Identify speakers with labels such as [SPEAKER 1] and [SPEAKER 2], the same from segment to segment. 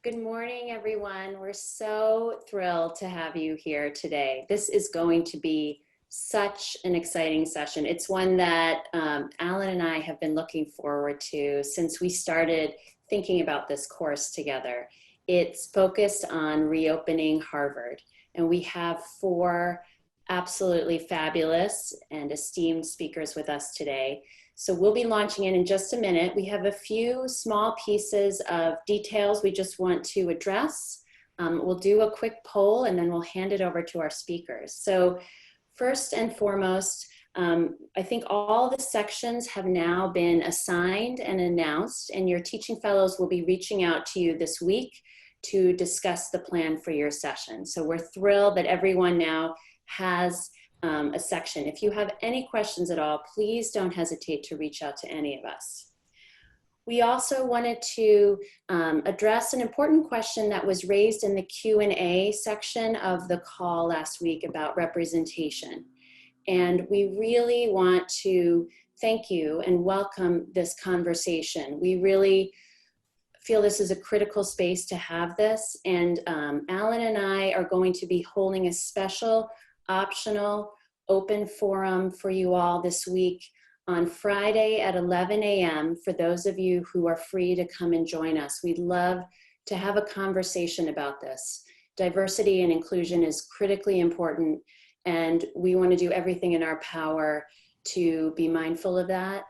[SPEAKER 1] Good morning, everyone. We're so thrilled to have you here today. This is going to be such an exciting session. It's one that Alan and I have been looking forward to since we started thinking about this course together. It's focused on reopening Harvard, and we have four absolutely fabulous and esteemed speakers with us today. So we'll be launching in just a minute. We have a few small pieces of details we just want to address. We'll do a quick poll and then we'll hand it over to our speakers. So first and foremost, I think all the sections have now been assigned and announced, and your teaching fellows will be reaching out to you this week to discuss the plan for your session. So we're thrilled that everyone now has a section. If you have any questions at all, please don't hesitate to reach out to any of us. We also wanted to address an important question that was raised in the Q&A section of the call last week about representation. And we really want to thank you and welcome this conversation. We really feel this is a critical space to have this. And Alan and I are going to be holding a special optional open forum for you all this week on Friday at 11 a.m. for those of you who are free to come and join us. We'd love to have a conversation about this. Diversity and inclusion is critically important, and we want to do everything in our power to be mindful of that.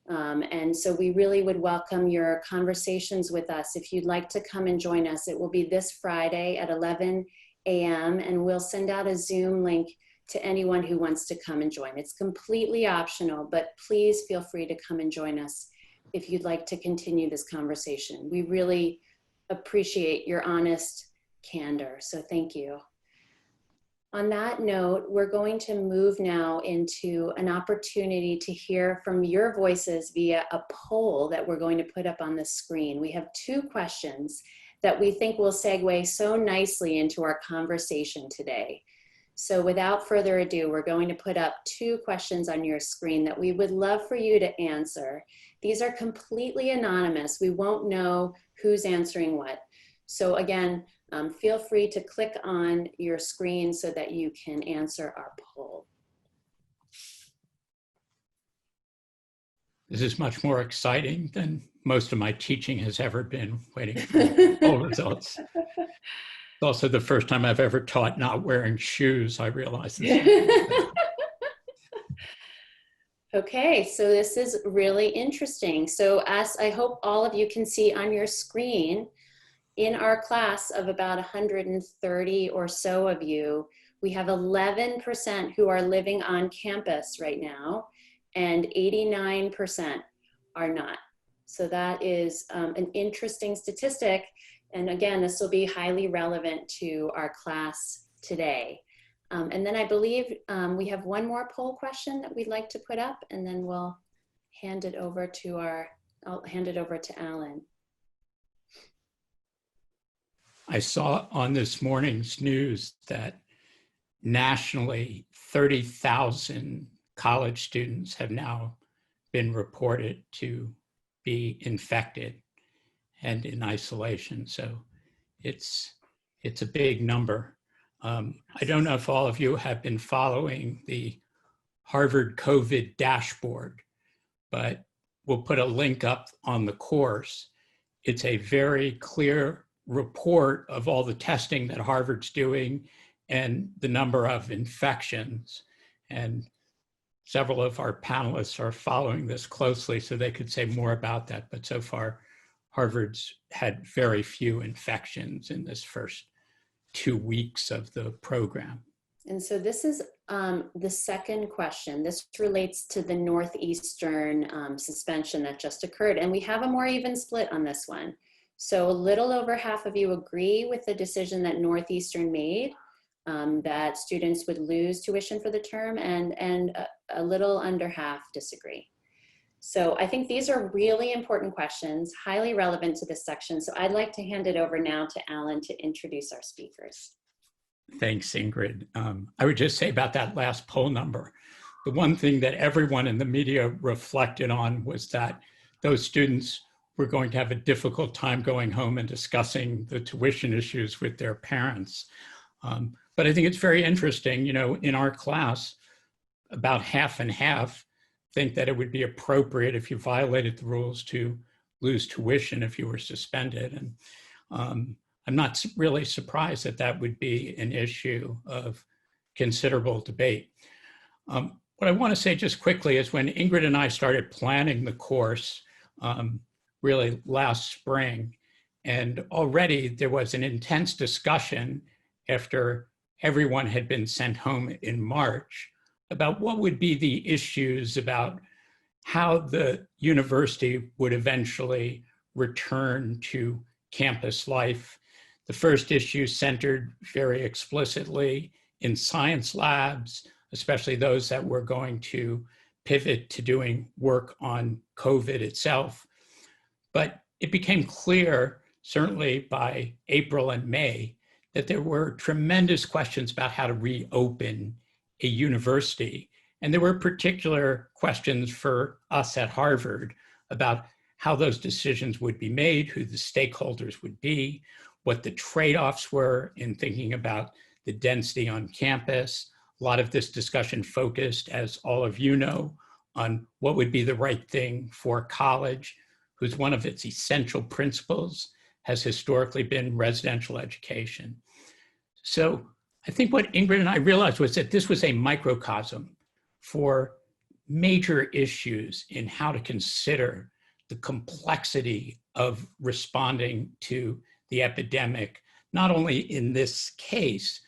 [SPEAKER 1] And so we really would welcome your conversations with us. If you'd like to come and join us, it will be this Friday at 11 a.m. and we'll send out a Zoom link to anyone who wants to come and join. It's completely optional, but please feel free to come and join us if you'd like to continue this conversation. We really appreciate your honest candor, so thank you. On that note, we're going to move now into an opportunity to hear from your voices via a poll that we're going to put up on the screen. We have two questions that we think will segue so nicely into our conversation today. So without further ado, we're going to put up two questions on your screen that we would love for you to answer. These are completely anonymous. We won't know who's answering what. So again, feel free to click on your screen so that you can answer our poll.
[SPEAKER 2] This is much more exciting than most of my teaching has ever been, waiting for poll results. It's also the first time I've ever taught not wearing shoes. I realize this.
[SPEAKER 1] Okay, so this is really interesting. So as I hope all of you can see on your screen, in our class of about 130 or so of you, we have 11% who are living on campus right now, and 89% are not. So that is an interesting statistic. And again, this will be highly relevant to our class today. And then I believe we have one more poll question that we'd like to put up, and then we'll hand it over to I'll hand it over to Alan.
[SPEAKER 2] I saw on this morning's news that nationally, 30,000 college students have now been reported to be infected and in isolation. So it's a big number. I don't know if all of you have been following the Harvard COVID dashboard, but we'll put a link up on the course. It's a very clear report of all the testing that Harvard's doing and the number of infections. And several of our panelists are following this closely so they could say more about that. But so far, Harvard's had very few infections in this first 2 weeks of the program.
[SPEAKER 1] And so this is the second question. This relates to the Northeastern suspension that just occurred. And we have a more even split on this one. So a little over half of you agree with the decision that Northeastern made, that students would lose tuition for the term, and a little under half disagree. So I think these are really important questions, highly relevant to this section. So I'd like to hand it over now to Alan to introduce our speakers.
[SPEAKER 2] Thanks, Ingrid. I would just say about that last poll number, the one thing that everyone in the media reflected on was that those students were going to have a difficult time going home and discussing the tuition issues with their parents. But I think it's very interesting, you know, in our class, about half and half think that it would be appropriate if you violated the rules to lose tuition if you were suspended. And I'm not really surprised that that would be an issue of considerable debate. What I want to say just quickly is when Ingrid and I started planning the course, really last spring, and already there was an intense discussion after everyone had been sent home in March about what would be the issues about how the university would eventually return to campus life. The first issue centered very explicitly in science labs, especially those that were going to pivot to doing work on COVID itself. But it became clear, certainly by April and May, that there were tremendous questions about how to reopen a university. And there were particular questions for us at Harvard about how those decisions would be made, who the stakeholders would be, what the trade-offs were in thinking about the density on campus. A lot of this discussion focused, as all of you know, on what would be the right thing for college, whose one of its essential principles has historically been residential education. So I think what Ingrid and I realized was that this was a microcosm for major issues in how to consider the complexity of responding to the epidemic, not only in this case,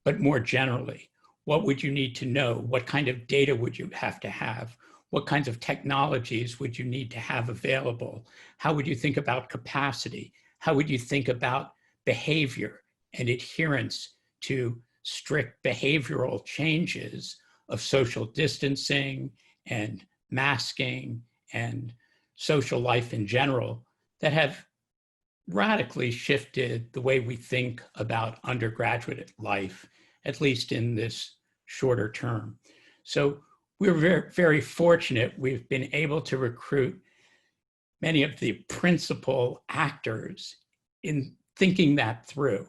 [SPEAKER 2] but more generally. What would you need to know? What kind of data would you have to have? What kinds of technologies would you need to have available? How would you think about capacity? How would you think about behavior and adherence to strict behavioral changes of social distancing and masking and social life in general that have radically shifted the way we think about undergraduate life, at least in this shorter term. So we're very, very fortunate. We've been able to recruit many of the principal actors in thinking that through.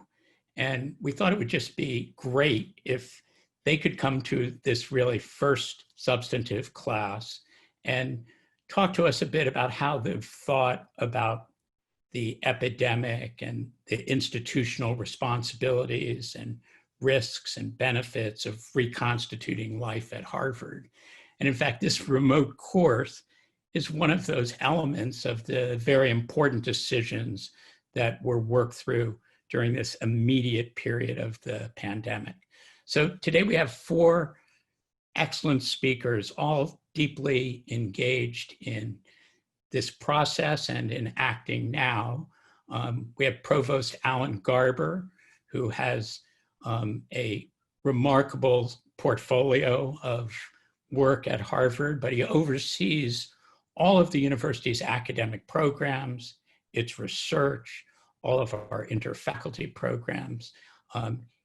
[SPEAKER 2] And we thought it would just be great if they could come to this really first substantive class and talk to us a bit about how they've thought about the epidemic and the institutional responsibilities and risks and benefits of reconstituting life at Harvard. And in fact, this remote course is one of those elements of the very important decisions that were worked through during this immediate period of the pandemic. So today we have 4 excellent speakers, all deeply engaged in this process and in acting now. We have Provost Garber, who has a remarkable portfolio of work at Harvard, but he oversees all of the university's academic programs, its research, all of our interfaculty programs.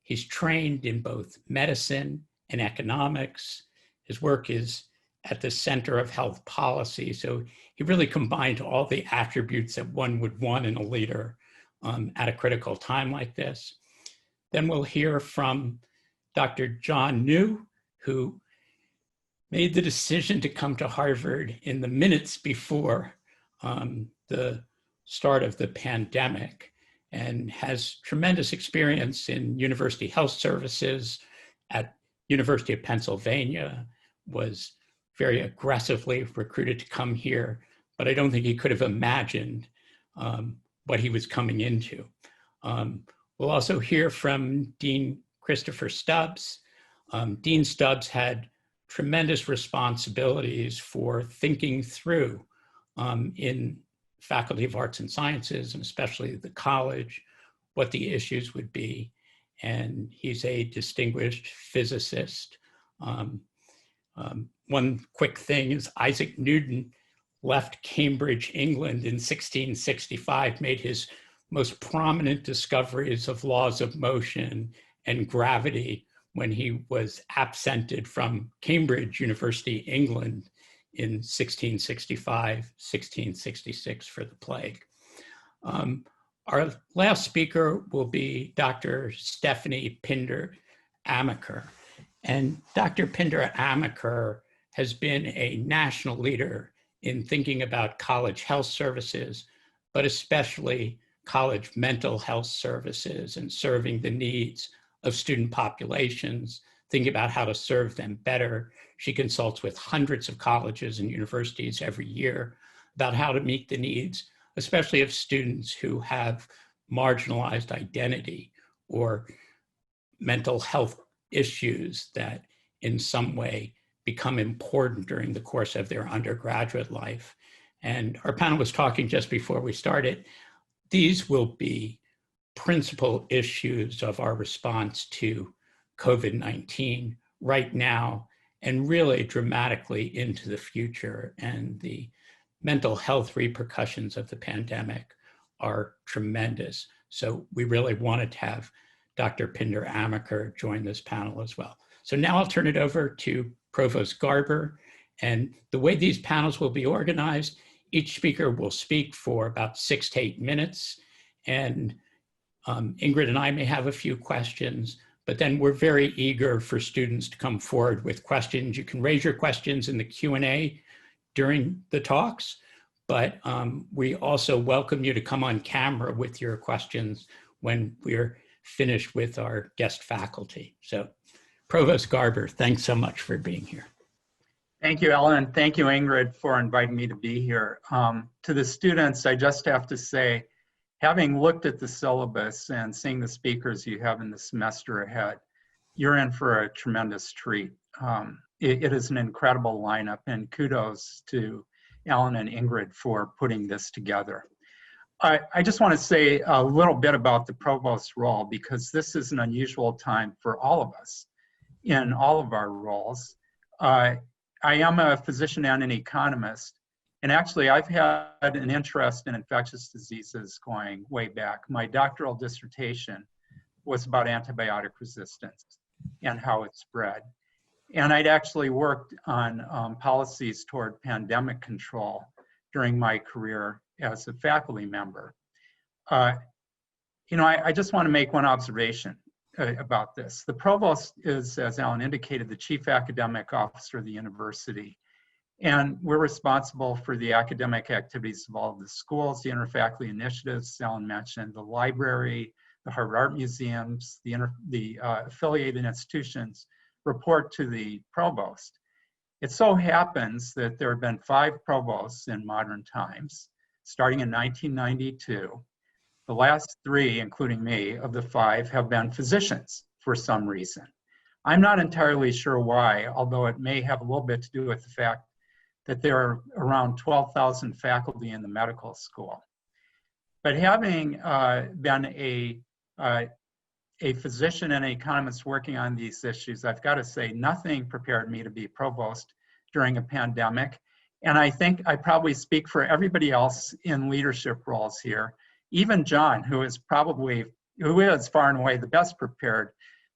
[SPEAKER 2] He's trained in both medicine and economics. His work is at the center of health policy. So he really combined all the attributes that one would want in a leader at a critical time like this. Then we'll hear from Dr. John Nguyen, who made the decision to come to Harvard in the minutes before the start of the pandemic, and has tremendous experience in university health services at University of Pennsylvania, was very aggressively recruited to come here, but I don't think he could have imagined what he was coming into. We'll also hear from Dean Christopher Stubbs. Dean Stubbs had tremendous responsibilities for thinking through in Faculty of Arts and Sciences, and especially the college, what the issues would be. And he's a distinguished physicist. One quick thing is Isaac Newton left Cambridge, England in 1665, made his most prominent discoveries of laws of motion and gravity when he was absented from Cambridge University, England in 1665, 1666 for the plague. Our last speaker will be Dr. Stephanie Pinder-Amaker. And Dr. Pinder-Amaker has been a national leader in thinking about college health services, but especially college mental health services and serving the needs of student populations, thinking about how to serve them better. She consults with hundreds of colleges and universities every year about how to meet the needs, especially of students who have marginalized identity or mental health issues that in some way become important during the course of their undergraduate life. And our panel was talking just before we started. These will be principal issues of our response to COVID-19 right now and really dramatically into the future. And the mental health repercussions of the pandemic are tremendous. So we really wanted to have Dr. Pinder-Amaker join this panel as well. So now I'll turn it over to Provost Garber. And the way these panels will be organized, each speaker will speak for about 6 to 8 minutes. And Ingrid and I may have a few questions, but then we're very eager for students to come forward with questions. You can raise your questions in the Q&A during the talks, but we also welcome you to come on camera with your questions when we're finished with our guest faculty. So Provost Garber, thanks so much for being here.
[SPEAKER 3] Thank you, Ellen. Thank you, Ingrid, for inviting me to be here. To the students, I just have to say, having looked at the syllabus and seeing the speakers you have in the semester ahead, you're in for a tremendous treat. It is an incredible lineup, and kudos to Ellen and Ingrid for putting this together. I just want to say a little bit about the provost role, because this is an unusual time for all of us in all of our roles. I am a physician and an economist, and actually I've had an interest in infectious diseases going way back. My doctoral dissertation was about antibiotic resistance and how it spread. And I'd actually worked on policies toward pandemic control during my career as a faculty member. I just want to make one observation about this. The provost is, as Alan indicated, the chief academic officer of the university. And we're responsible for the academic activities of all of the schools, the interfaculty initiatives Alan mentioned, the library, the Harvard Art Museums, the affiliated institutions report to the provost. It so happens that there have been 5 provosts in modern times, starting in 1992. The last 3, including me, of the 5 have been physicians for some reason. I'm not entirely sure why, although it may have a little bit to do with the fact that there are around 12,000 faculty in the medical school. But having been a physician and an economist working on these issues, I've got to say nothing prepared me to be provost during a pandemic. And I think I probably speak for everybody else in leadership roles here. Even John, who is far and away the best prepared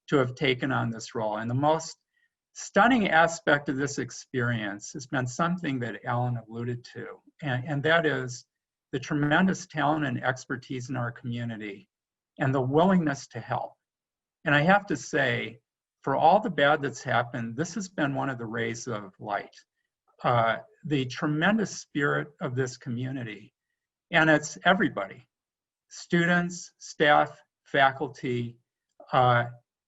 [SPEAKER 3] to have taken on this role. And the most stunning aspect of this experience has been something that Alan alluded to, and that is the tremendous talent and expertise in our community and the willingness to help. And I have to say, for all the bad that's happened, this has been one of the rays of light. The tremendous spirit of this community, and it's everybody. Students, staff, faculty,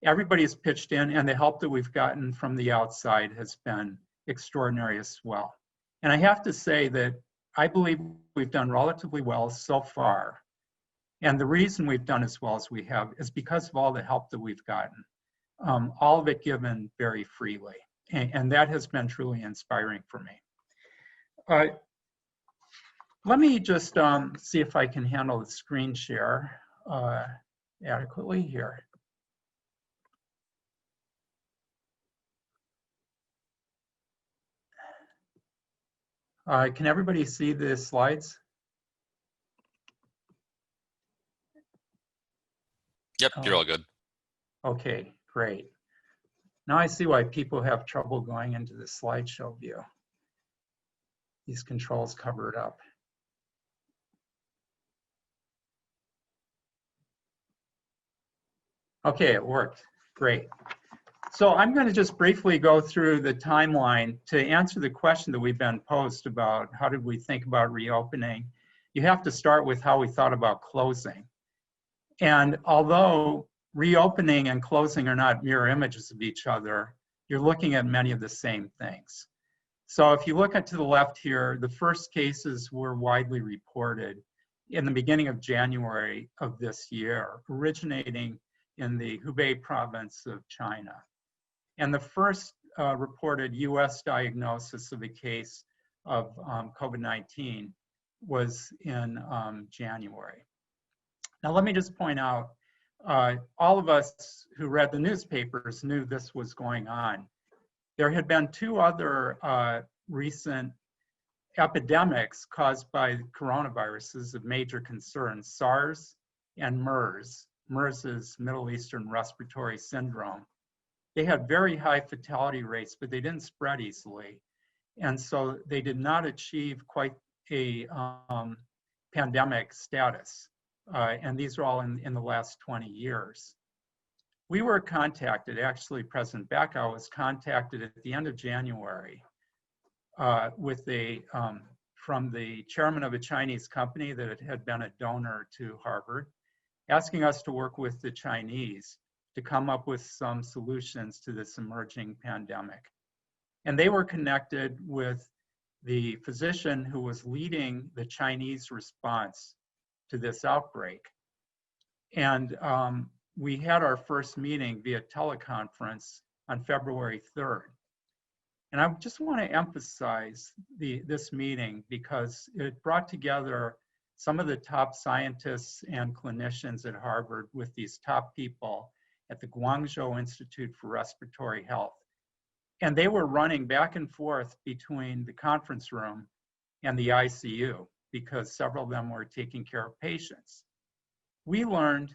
[SPEAKER 3] everybody's pitched in, and the help that we've gotten from the outside has been extraordinary as well. And I have to say that I believe we've done relatively well so far. And the reason we've done as well as we have is because of all the help that we've gotten, all of it given very freely. And that has been truly inspiring for me. Let me just see if I can handle the screen share adequately here. Can everybody see the slides?
[SPEAKER 4] Yep, you're all good.
[SPEAKER 3] Okay, great. Now I see why people have trouble going into the slideshow view. these controls cover it up. Okay, it worked. Great. So I'm going to just briefly go through the timeline to answer the question that we've been posed about how did we think about reopening. You have to start with how we thought about closing. And although reopening and closing are not mirror images of each other, you're looking at many of the same things. So if you look at to the left here, the first cases were widely reported in the beginning of January of this year, originating in the Hubei province of China. And the first reported US diagnosis of a case of COVID-19 was in January. Now let me just point out, all of us who read the newspapers knew this was going on. There had been two other recent epidemics caused by coronaviruses of major concern, SARS and MERS. MERS is Middle Eastern Respiratory Syndrome. They had very high fatality rates, but they didn't spread easily. And so they did not achieve quite a pandemic status. And these are all in the last 20 years. We were contacted, actually President Bacow was contacted at the end of January with from the chairman of a Chinese company that had been a donor to Harvard, asking us to work with the Chinese to come up with some solutions to this emerging pandemic. And they were connected with the physician who was leading the Chinese response to this outbreak. And we had our first meeting via teleconference on February 3rd. And I just want to emphasize this meeting because it brought together some of the top scientists and clinicians at Harvard with these top people at the Guangzhou Institute for Respiratory Health. And they were running back and forth between the conference room and the ICU because several of them were taking care of patients. We learned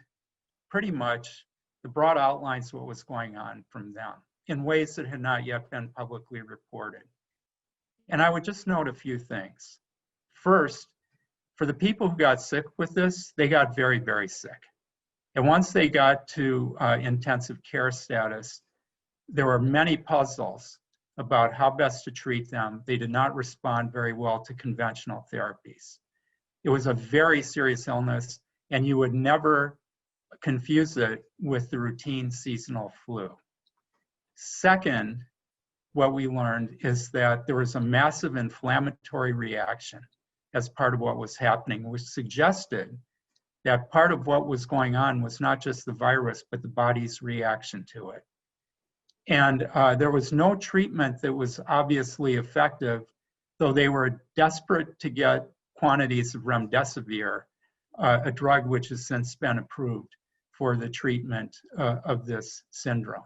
[SPEAKER 3] pretty much the broad outlines of what was going on from them in ways that had not yet been publicly reported. And I would just note a few things. First, for the people who got sick with this, they got very, very sick. And once they got to intensive care status, there were many puzzles about how best to treat them. They did not respond very well to conventional therapies. It was a very serious illness, and you would never confuse it with the routine seasonal flu. Second, what we learned is that there was a massive inflammatory reaction as part of what was happening, which suggested that part of what was going on was not just the virus, but the body's reaction to it. And there was no treatment that was obviously effective, though they were desperate to get quantities of remdesivir, a drug which has since been approved for the treatment of this syndrome.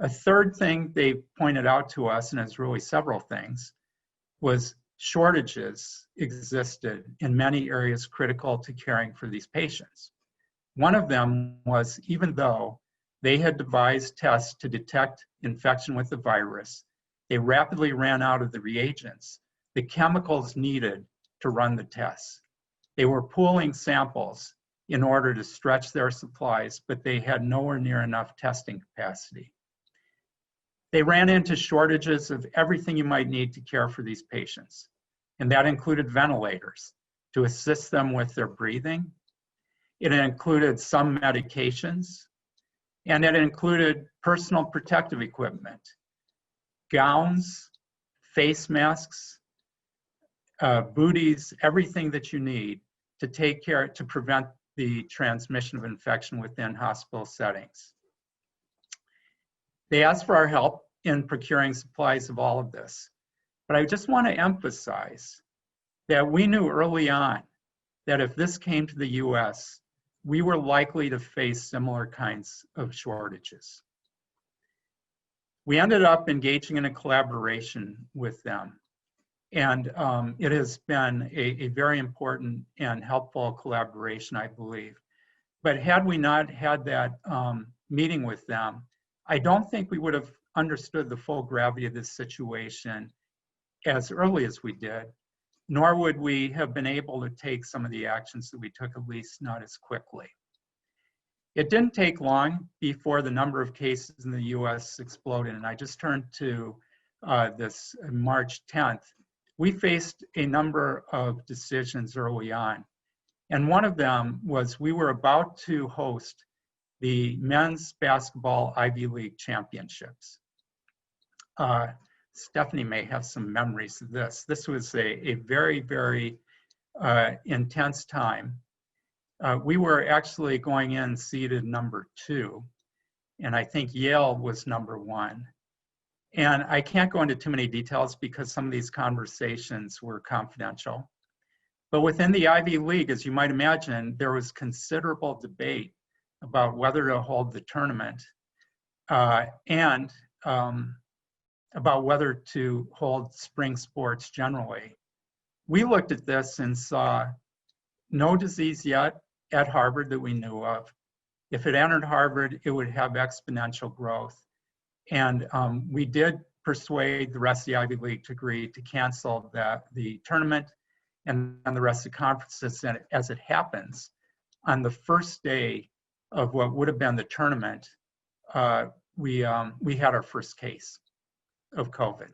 [SPEAKER 3] A third thing they pointed out to us, and it's really several things, was shortages existed in many areas critical to caring for these patients. One of them was, even though they had devised tests to detect infection with the virus, they rapidly ran out of the reagents, the chemicals needed to run the tests. They were pooling samples in order to stretch their supplies, but they had nowhere near enough testing capacity. They ran into shortages of everything you might need to care for these patients. And that included ventilators to assist them with their breathing. It included some medications, and it included personal protective equipment, gowns, face masks, booties, everything that you need to take care, to prevent the transmission of infection within hospital settings. They asked for our help in procuring supplies of all of this. But I just want to emphasize that we knew early on that if this came to the US, we were likely to face similar kinds of shortages. We ended up engaging in a collaboration with them. And it has been a very important and helpful collaboration, I believe. But had we not had that meeting with them, I don't think we would have understood the full gravity of this situation as early as we did, nor would we have been able to take some of the actions that we took, at least not as quickly. It didn't take long before the number of cases in the US exploded, and I just turned to this March 10th. We faced a number of decisions early on, and one of them was we were about to host the men's basketball Ivy League championships. Stephanie may have some memories of this. This was a very, very intense time. We were actually going in seeded number 2, and I think Yale was number 1. And I can't go into too many details because some of these conversations were confidential. But within the Ivy League, as you might imagine, there was considerable debate about whether to hold the tournament and about whether to hold spring sports generally. We looked at this and saw no disease yet at Harvard that we knew of. If it entered Harvard, it would have exponential growth. And we did persuade the rest of the Ivy League to agree to cancel the tournament and the rest of the conferences. And as it happens, on the first day of what would have been the tournament, we had our first case of COVID.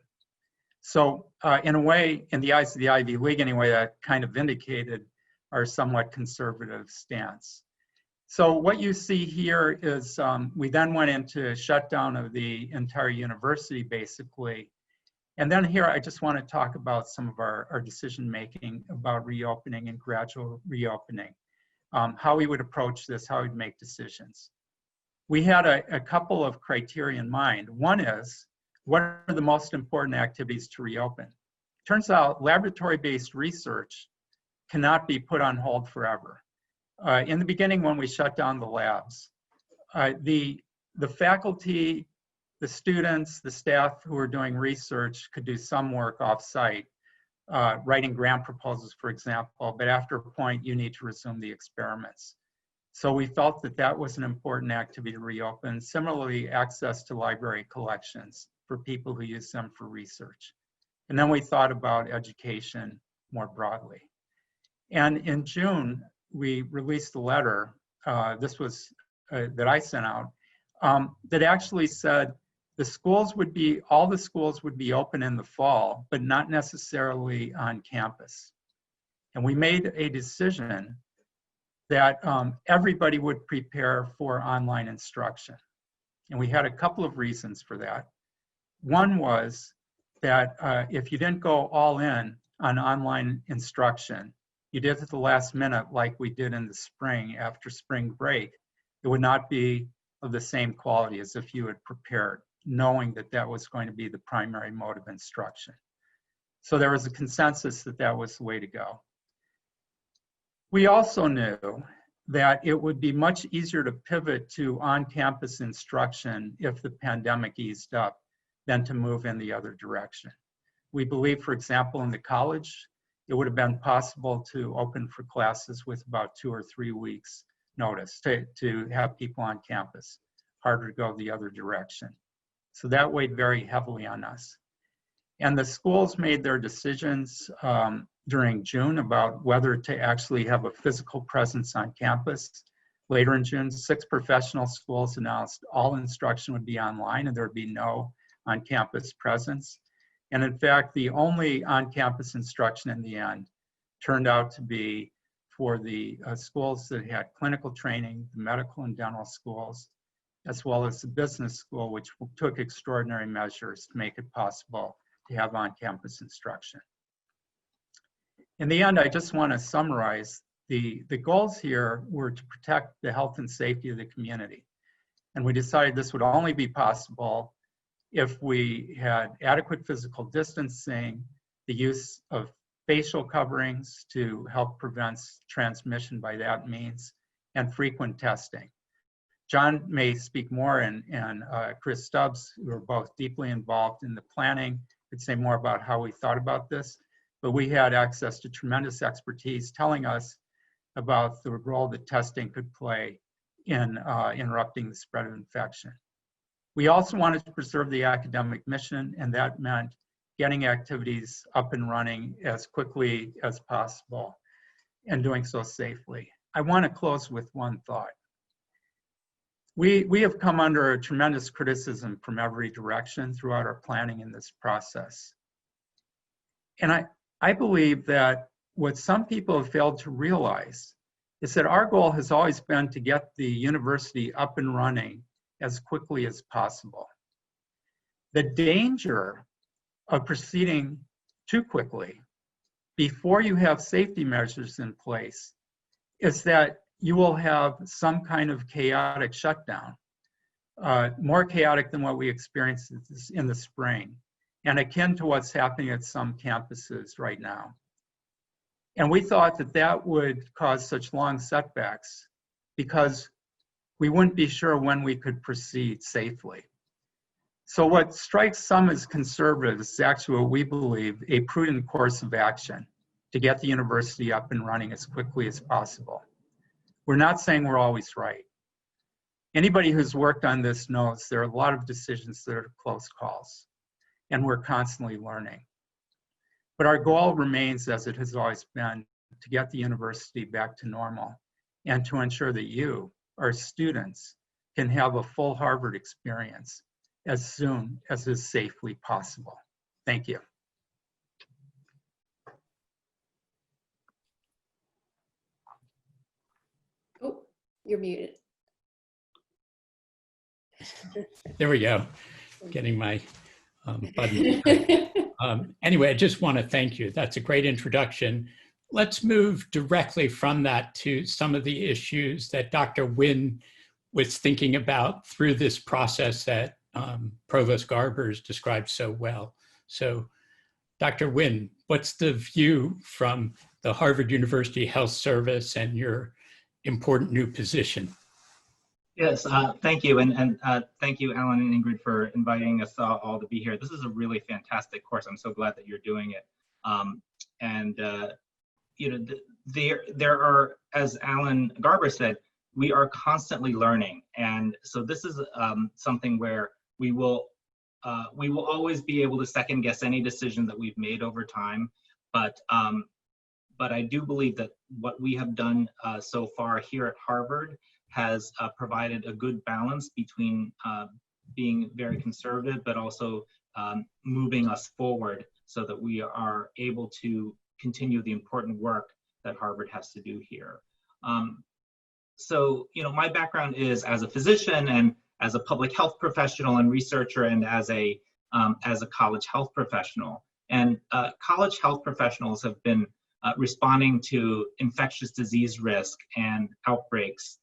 [SPEAKER 3] So in a way, in the eyes of the Ivy League anyway, that kind of vindicated our somewhat conservative stance. So what you see here is we then went into shutdown of the entire university, basically. And then here, I just want to talk about some of our decision-making about reopening and gradual reopening, how we would approach this, how we'd make decisions. We had a couple of criteria in mind. One is, what are the most important activities to reopen? Turns out laboratory-based research cannot be put on hold forever. In the beginning, when we shut down the labs, the faculty, the students, the staff who were doing research could do some work off-site, writing grant proposals, for example, but after a point, you need to resume the experiments. So we felt that that was an important activity to reopen. Similarly, access to library collections for people who use them for research. And then we thought about education more broadly. And in June, we released a letter, this was that I sent out, that actually said the schools would be, all the schools would be open in the fall, but not necessarily on campus. And we made a decision that everybody would prepare for online instruction. And we had a couple of reasons for that. One was that if you didn't go all in on online instruction, you did it at the last minute like we did in the spring after spring break, it would not be of the same quality as if you had prepared, knowing that that was going to be the primary mode of instruction. So there was a consensus that that was the way to go. We also knew that it would be much easier to pivot to on-campus instruction if the pandemic eased up than to move in the other direction. We believe, for example, in the college, it would have been possible to open for classes with about 2 or 3 weeks notice to have people on campus. Harder to go the other direction. So that weighed very heavily on us. And the schools made their decisions during June about whether to actually have a physical presence on campus. Later in June, 6 professional schools announced all instruction would be online and there would be no on-campus presence. And in fact, the only on-campus instruction in the end turned out to be for the schools that had clinical training, the medical and dental schools, as well as the business school, which took extraordinary measures to make it possible to have on-campus instruction. In the end, I just want to summarize the goals here were to protect the health and safety of the community. And we decided this would only be possible if we had adequate physical distancing, the use of facial coverings to help prevent transmission by that means, and frequent testing. John may speak more, and Chris Stubbs, who are both deeply involved in the planning, could say more about how we thought about this, but we had access to tremendous expertise telling us about the role that testing could play in interrupting the spread of infection. We also wanted to preserve the academic mission, and that meant getting activities up and running as quickly as possible, and doing so safely. I want to close with one thought. We have come under tremendous criticism from every direction throughout our planning in this process. And I believe that what some people have failed to realize is that our goal has always been to get the university up and running as quickly as possible. The danger of proceeding too quickly before you have safety measures in place is that you will have some kind of chaotic shutdown, more chaotic than what we experienced in the spring, and akin to what's happening at some campuses right now. And we thought that that would cause such long setbacks because we wouldn't be sure when we could proceed safely. So what strikes some as conservative is actually what we believe a prudent course of action to get the university up and running as quickly as possible. We're not saying we're always right. Anybody who's worked on this knows there are a lot of decisions that are close calls, and we're constantly learning. But our goal remains, as it has always been, to get the university back to normal and to ensure that you, our students, can have a full Harvard experience as soon as is safely possible. Thank you.
[SPEAKER 1] Oh, you're muted.
[SPEAKER 2] There we go. Getting my button. Anyway, I just want to thank you. That's a great introduction. Let's move directly from that to some of the issues that Dr. Nguyen was thinking about through this process that Provost Garber has described so well. So, Dr. Nguyen, what's the view from the Harvard University Health Service and your important new position?
[SPEAKER 5] Yes, thank you. And thank you, Alan and Ingrid, for inviting us all to be here. This is a really fantastic course. I'm so glad that you're doing it. You know, there are, as Alan Garber said, we are constantly learning. And so this is something where we will always be able to second guess any decision that we've made over time. But I do believe that what we have done so far here at Harvard has provided a good balance between being very conservative, but also moving us forward so that we are able to continue the important work that Harvard has to do here. So, you know, my background is as a physician and as a public health professional and researcher, and as a college health professional. And college health professionals have been responding to infectious disease risk and outbreaks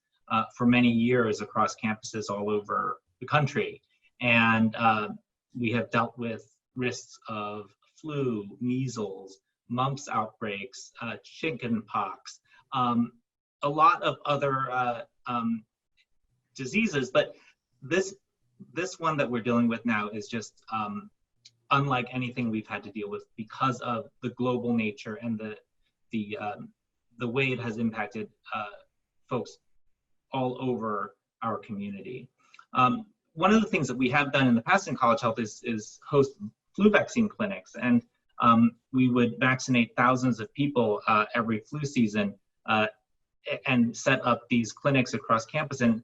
[SPEAKER 5] for many years across campuses all over the country. And we have dealt with risks of flu, measles, mumps outbreaks, chickenpox, a lot of other diseases, but this one that we're dealing with now is just unlike anything we've had to deal with because of the global nature and the way it has impacted folks all over our community. One of the things that we have done in the past in college health is host flu vaccine clinics, and we would vaccinate thousands of people every flu season and set up these clinics across campus. And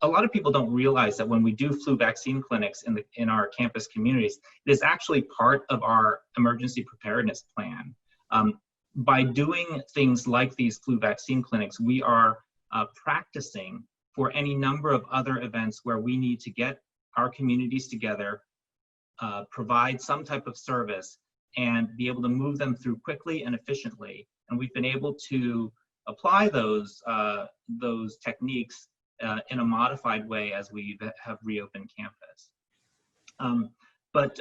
[SPEAKER 5] a lot of people don't realize that when we do flu vaccine clinics in our campus communities, it is actually part of our emergency preparedness plan. By doing things like these flu vaccine clinics, we are practicing for any number of other events where we need to get our communities together, provide some type of service, and be able to move them through quickly and efficiently. And we've been able to apply those techniques in a modified way as we have reopened campus. But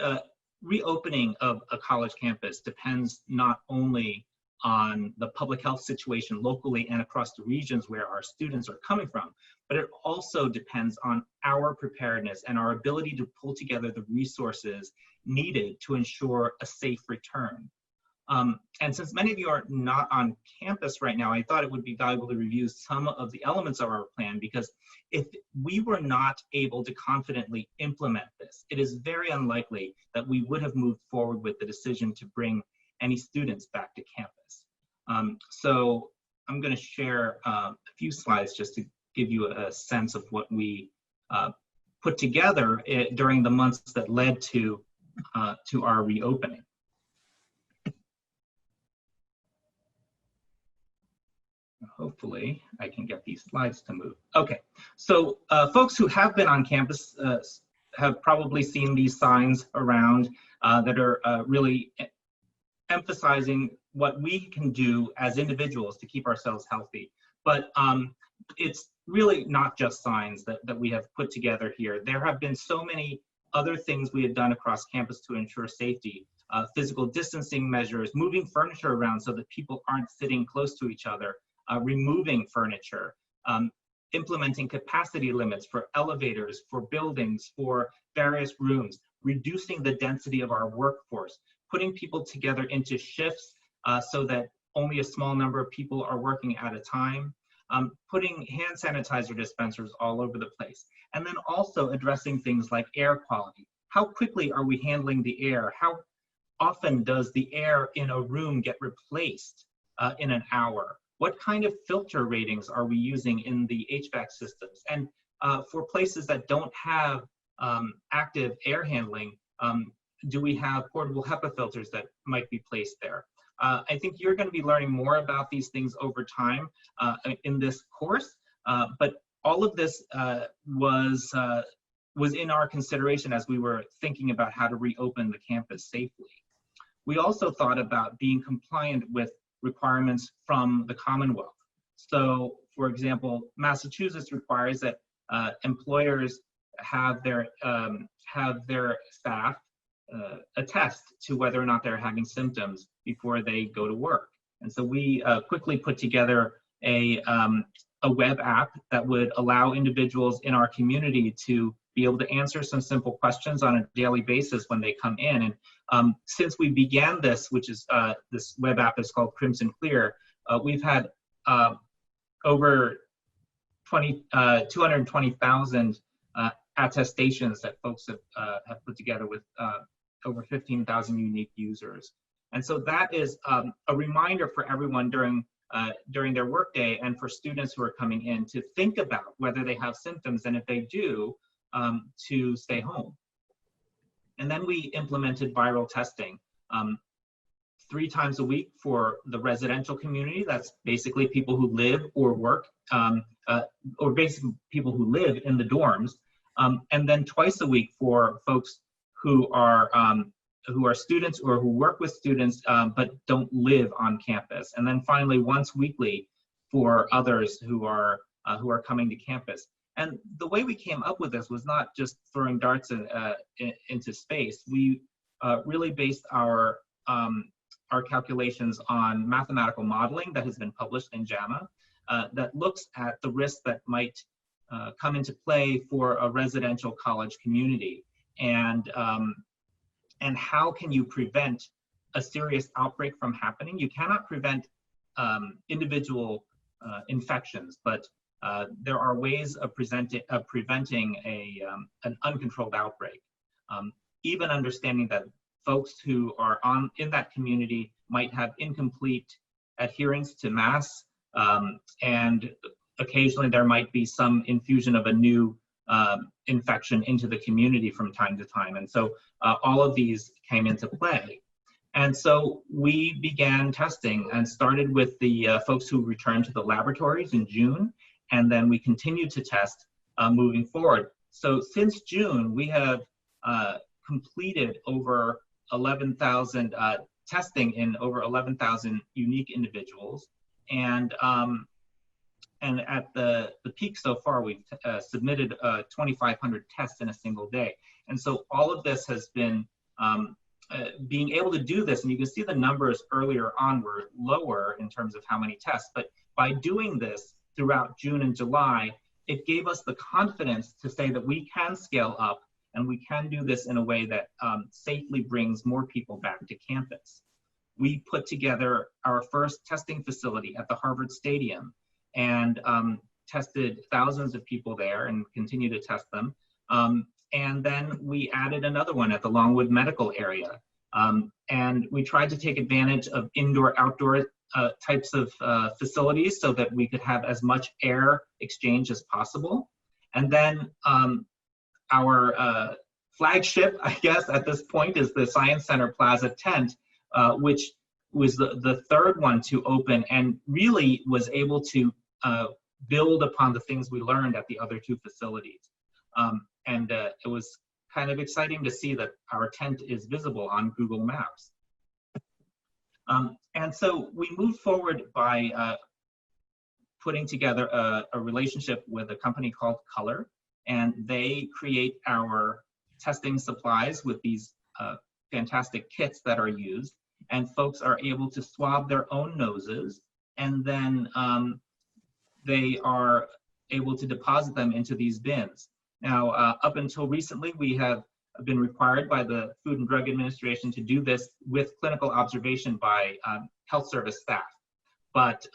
[SPEAKER 5] reopening of a college campus depends not only on the public health situation locally and across the regions where our students are coming from, but it also depends on our preparedness and our ability to pull together the resources needed to ensure a safe return. And since many of you are not on campus right now, I thought it would be valuable to review some of the elements of our plan, because if we were not able to confidently implement this, it is very unlikely that we would have moved forward with the decision to bring any students back to campus. So I'm going to share a few slides just to give you a sense of what we put together during the months that led to our reopening. Hopefully I can get these slides to move. Okay, so folks who have been on campus have probably seen these signs around that are really emphasizing what we can do as individuals to keep ourselves healthy. But it's really not just signs that we have put together here. There have been so many other things we have done across campus to ensure safety. Physical distancing measures, moving furniture around so that people aren't sitting close to each other, removing furniture, implementing capacity limits for elevators, for buildings, for various rooms, reducing the density of our workforce, putting people together into shifts so that only a small number of people are working at a time, putting hand sanitizer dispensers all over the place, and then also addressing things like air quality. How quickly are we handling the air? How often does the air in a room get replaced in an hour? What kind of filter ratings are we using in the HVAC systems? And for places that don't have active air handling, do we have portable HEPA filters that might be placed there? I think you're going to be learning more about these things over time in this course, but all of this was in our consideration as we were thinking about how to reopen the campus safely. We also thought about being compliant with requirements from the Commonwealth. So, for example, Massachusetts requires that employers have their staff attest to whether or not they're having symptoms before they go to work. And so we quickly put together a web app that would allow individuals in our community to be able to answer some simple questions on a daily basis when they come in. And since we began this, which is this web app is called Crimson Clear, we've had over 220,000 attestations that folks have put together with over 15,000 unique users. And so that is a reminder for everyone during their workday and for students who are coming in to think about whether they have symptoms, and if they do, to stay home. And then we implemented viral testing 3 times a week for the residential community. That's basically people who live or work, or basically people who live in the dorms. And then twice a week for folks who are students or who work with students but don't live on campus. And then finally, once weekly for others who are coming to campus. And the way we came up with this was not just throwing darts into space. We really based our calculations on mathematical modeling that has been published in JAMA that looks at the risks that might come into play for a residential college community, and how can you prevent a serious outbreak from happening. You cannot prevent individual infections, but there are ways of preventing an uncontrolled outbreak. Even understanding that folks who are in that community might have incomplete adherence to masks, and occasionally there might be some infusion of a new infection into the community from time to time. And so all of these came into play. And so we began testing and started with the folks who returned to the laboratories in June, and then we continued to test moving forward. So since June, we have completed over 11,000 testing in over 11,000 unique individuals. And at the peak so far, we've submitted 2,500 tests in a single day. And so all of this has been being able to do this, and you can see the numbers earlier on were lower in terms of how many tests, but by doing this throughout June and July, it gave us the confidence to say that we can scale up and we can do this in a way that safely brings more people back to campus. we put together our first testing facility at the Harvard Stadium and tested thousands of people there and continue to test them. And then we added another one at the Longwood Medical Area. And we tried to take advantage of indoor-outdoor types of facilities so that we could have as much air exchange as possible. And then our flagship, I guess, at this point is the Science Center Plaza tent, which was the third one to open and really was able to build upon the things we learned at the other two facilities. And it was kind of exciting to see that our tent is visible on Google Maps. And so we moved forward by putting together a relationship with a company called Color, and they create our testing supplies with these fantastic kits that are used, and folks are able to swab their own noses, and then they are able to deposit them into these bins. Now, up until recently, we have been required by the Food and Drug Administration to do this with clinical observation by health service staff. But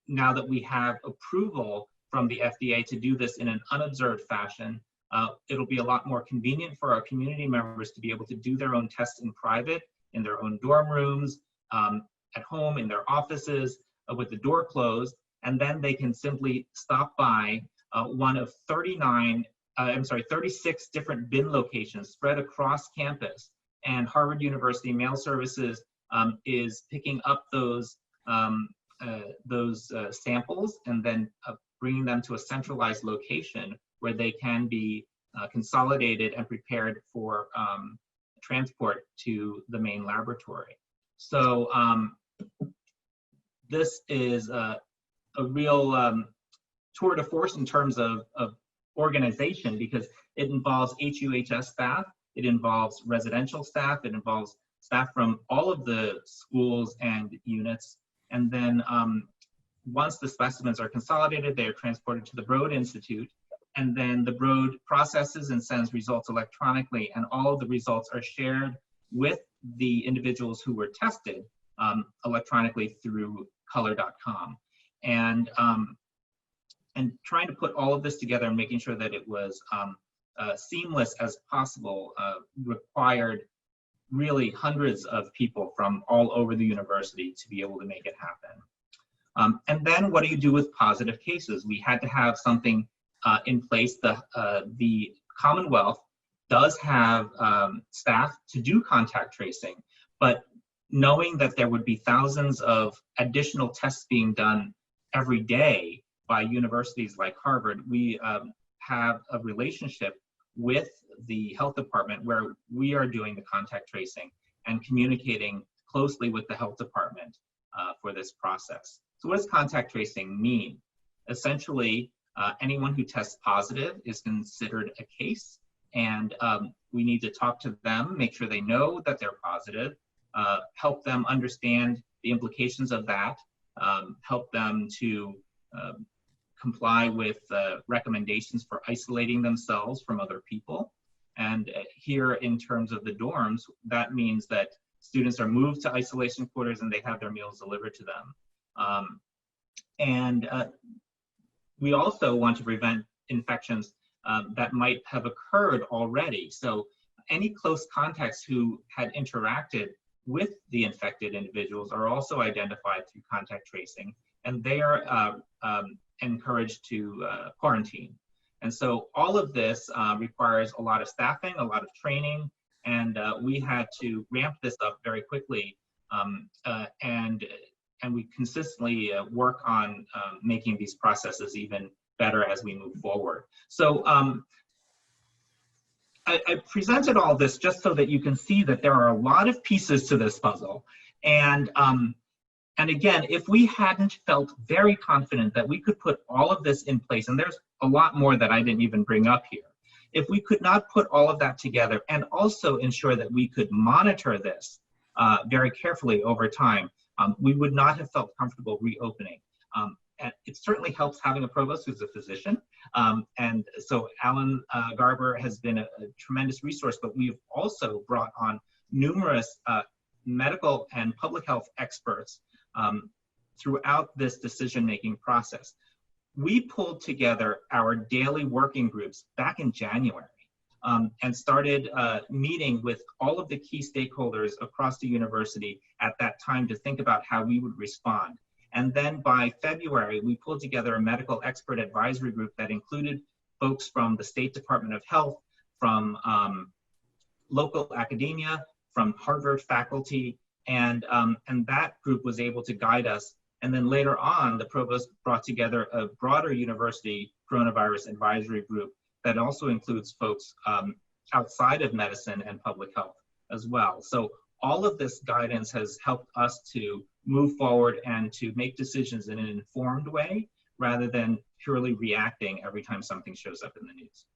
[SPEAKER 5] now that we have approval from the FDA to do this in an unobserved fashion, it'll be a lot more convenient for our community members to be able to do their own tests in private, in their own dorm rooms, at home, in their offices, with the door closed, and then they can simply stop by one of 36 different bin locations spread across campus. And Harvard University Mail Services is picking up those samples and then bringing them to a centralized location where they can be consolidated and prepared for transport to the main laboratory. So this is a real tour de force in terms of organization, because it involves HUHS staff, it involves residential staff, it involves staff from all of the schools and units. And then once the specimens are consolidated, they are transported to the Broad Institute, and then the Broad processes and sends results electronically, and all of the results are shared with the individuals who were tested electronically through color.com. And trying to put all of this together and making sure that it was seamless as possible required really hundreds of people from all over the university to be able to make it happen. And then what do you do with positive cases? We had to have something in place. The Commonwealth does have staff to do contact tracing, but knowing that there would be thousands of additional tests being done every day by universities like Harvard, we have a relationship with the health department where we are doing the contact tracing and communicating closely with the health department for this process. So what does contact tracing mean? Essentially, anyone who tests positive is considered a case, and we need to talk to them, make sure they know that they're positive, help them understand the implications of that, help them to comply with recommendations for isolating themselves from other people. And here in terms of the dorms, that means that students are moved to isolation quarters and they have their meals delivered to them. We also want to prevent infections that might have occurred already. So any close contacts who had interacted with the infected individuals are also identified through contact tracing, and they are encouraged to quarantine. And so all of this requires a lot of staffing, a lot of training, and we had to ramp this up very quickly, and we consistently work on making these processes even better as we move forward. So I presented all this just so that you can see that there are a lot of pieces to this puzzle. And again, if we hadn't felt very confident that we could put all of this in place, and there's a lot more that I didn't even bring up here, if we could not put all of that together and also ensure that we could monitor this very carefully over time, we would not have felt comfortable reopening. And it certainly helps having a provost who's a physician. And so Alan Garber has been a tremendous resource, but we've also brought on numerous medical and public health experts throughout this decision-making process. We pulled together our daily working groups back in January and started meeting with all of the key stakeholders across the university at that time to think about how we would respond. And then by February, we pulled together a medical expert advisory group that included folks from the State Department of Health, from local academia, from Harvard faculty, and that group was able to guide us. And then later on, the provost brought together a broader university coronavirus advisory group that also includes folks outside of medicine and public health as well. So all of this guidance has helped us to move forward and to make decisions in an informed way rather than purely reacting every time something shows up in the news.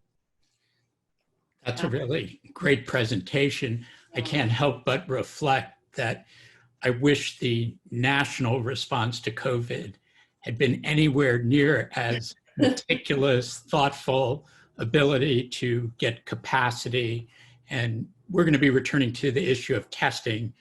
[SPEAKER 2] That's a really great presentation. I can't help but reflect that I wish the national response to COVID had been anywhere near as meticulous, thoughtful, ability to get capacity. And we're going to be returning to the issue of testing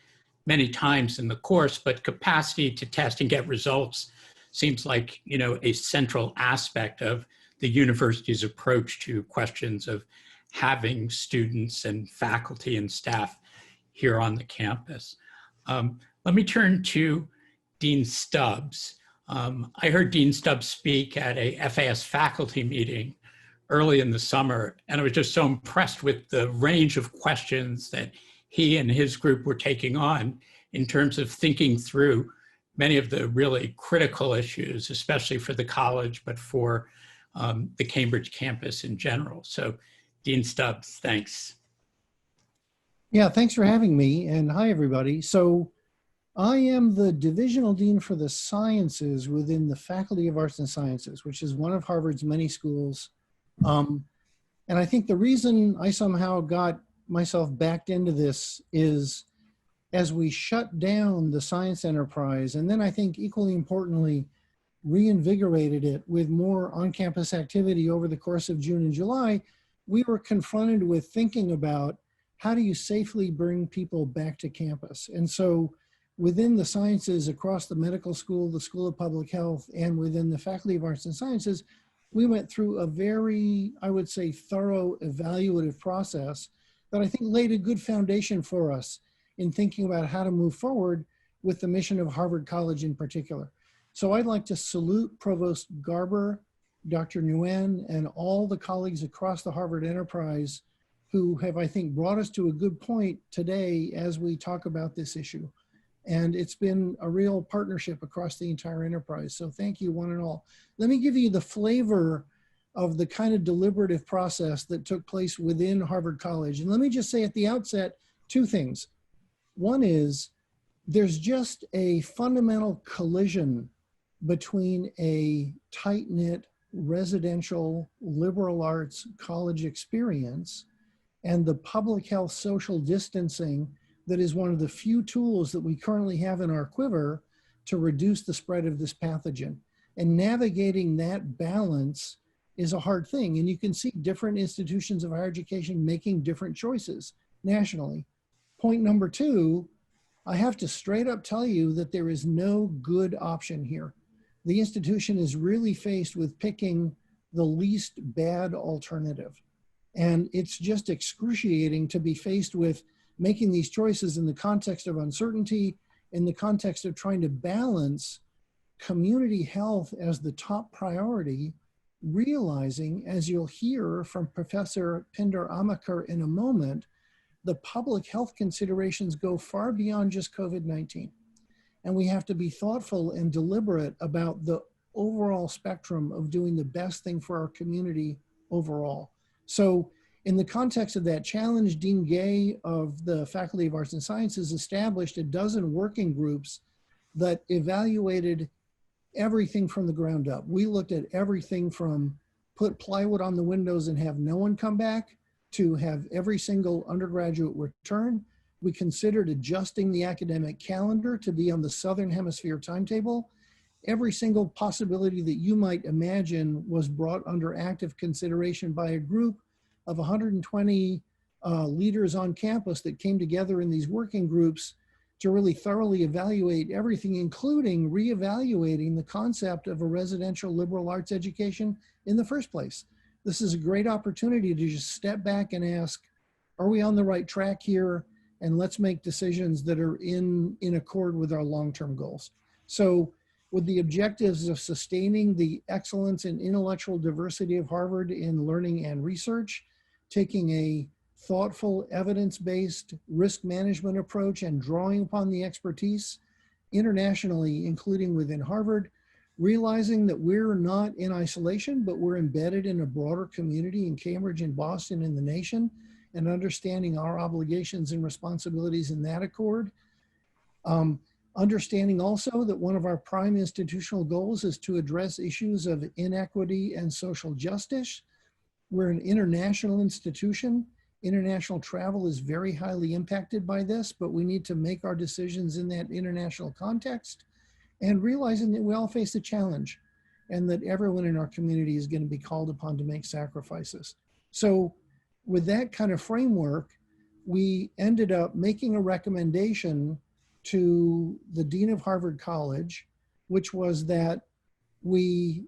[SPEAKER 2] many times in the course, but capacity to test and get results seems like, you know, a central aspect of the university's approach to questions of having students and faculty and staff here on the campus. Let me turn to Dean Stubbs. I heard Dean Stubbs speak at a FAS faculty meeting early in the summer, and I was just so impressed with the range of questions that he and his group were taking on in terms of thinking through many of the really critical issues, especially for the college, but for the Cambridge campus in general. So Dean Stubbs, thanks.
[SPEAKER 6] Yeah, thanks for having me, and hi everybody. So I am the Divisional Dean for the Sciences within the Faculty of Arts and Sciences, which is one of Harvard's many schools. And I think the reason I somehow got myself backed into this is as we shut down the science enterprise, and then I think equally importantly, reinvigorated it with more on-campus activity over the course of June and July, we were confronted with thinking about how do you safely bring people back to campus? And so within the sciences across the medical school, the School of Public Health, and within the Faculty of Arts and Sciences, we went through a very, I would say, thorough evaluative process that I think laid a good foundation for us in thinking about how to move forward with the mission of Harvard College in particular. So I'd like to salute Provost Garber, Dr. Nguyen, and all the colleagues across the Harvard enterprise who have, I think, brought us to a good point today as we talk about this issue. And it's been a real partnership across the entire enterprise. So thank you one and all. Let me give you the flavor of the kind of deliberative process that took place within Harvard College. And let me just say at the outset, two things. One is there's just a fundamental collision between a tight-knit residential liberal arts college experience and the public health social distancing that is one of the few tools that we currently have in our quiver to reduce the spread of this pathogen. And navigating that balance is a hard thing. And you can see different institutions of higher education making different choices nationally. Point number two, I have to straight up tell you that there is no good option here. The institution is really faced with picking the least bad alternative. And it's just excruciating to be faced with making these choices in the context of uncertainty, in the context of trying to balance community health as the top priority, realizing, as you'll hear from Professor Pinder-Amaker in a moment, the public health considerations go far beyond just COVID-19. And we have to be thoughtful and deliberate about the overall spectrum of doing the best thing for our community overall. So in the context of that challenge, Dean Gay of the Faculty of Arts and Sciences established a dozen working groups that evaluated everything from the ground up. We looked at everything from put plywood on the windows and have no one come back to have every single undergraduate return. We considered adjusting the academic calendar to be on the Southern Hemisphere timetable. Every single possibility that you might imagine was brought under active consideration by a group of 120 leaders on campus that came together in these working groups to really thoroughly evaluate everything, including reevaluating the concept of a residential liberal arts education in the first place. This is a great opportunity to just step back and ask, are we on the right track here? And let's make decisions that are in accord with our long-term goals. So with the objectives of sustaining the excellence and intellectual diversity of Harvard in learning and research, taking a thoughtful, evidence-based risk management approach and drawing upon the expertise internationally, including within Harvard, realizing that we're not in isolation, but we're embedded in a broader community in Cambridge and Boston and the nation, and understanding our obligations and responsibilities in that accord. Understanding also that one of our prime institutional goals is to address issues of inequity and social justice. We're an international institution. International travel is very highly impacted by this, but we need to make our decisions in that international context, and realizing that we all face a challenge and that everyone in our community is going to be called upon to make sacrifices. So with that kind of framework, we ended up making a recommendation to the Dean of Harvard College, which was that we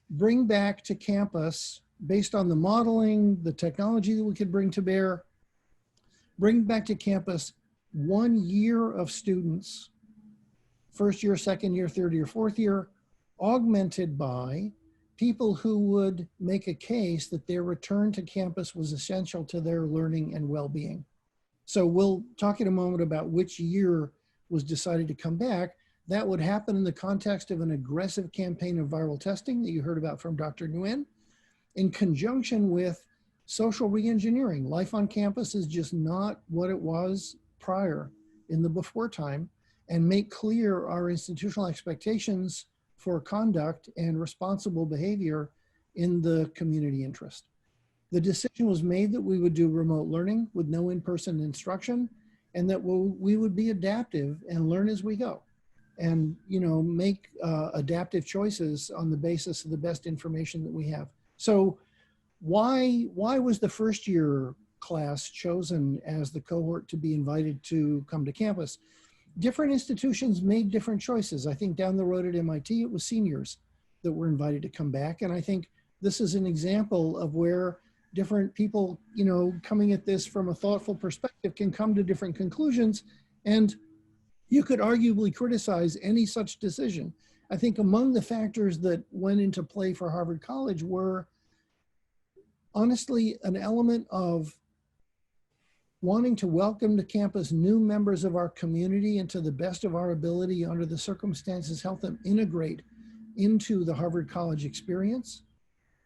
[SPEAKER 6] bring back to campus, based on the modeling, the technology that we could bring to bear, bring back to campus 1 year of students, first year, second year, third year, fourth year, augmented by people who would make a case that their return to campus was essential to their learning and well-being. So we'll talk in a moment about which year was decided to come back. That would happen in the context of an aggressive campaign of viral testing that you heard about from Dr. Nguyen, in conjunction with social reengineering. Life on campus is just not what it was prior in the before time, and make clear our institutional expectations for conduct and responsible behavior in the community interest. The decision was made that we would do remote learning with no in-person instruction, and that we would be adaptive and learn as we go, and make adaptive choices on the basis of the best information that we have. So why was the first year class chosen as the cohort to be invited to come to campus? Different institutions made different choices. I think down the road at MIT, it was seniors that were invited to come back. And I think this is an example of where different people, coming at this from a thoughtful perspective can come to different conclusions. And you could arguably criticize any such decision. I think among the factors that went into play for Harvard College were honestly an element of wanting to welcome to campus new members of our community and to the best of our ability under the circumstances, help them integrate into the Harvard College experience.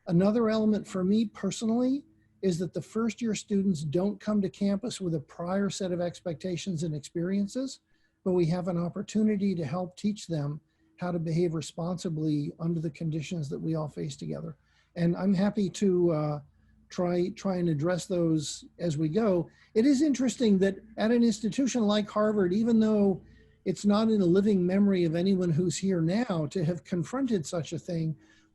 [SPEAKER 6] Another element for me personally is that the first year students don't come to campus with a prior set of expectations and experiences, but we have an opportunity to help teach them how to behave responsibly under the conditions that we all face together. And I'm happy to try and address those as we go. It is interesting that at an institution like Harvard, even though it's not in the living memory of anyone who's here now to have confronted such a thing,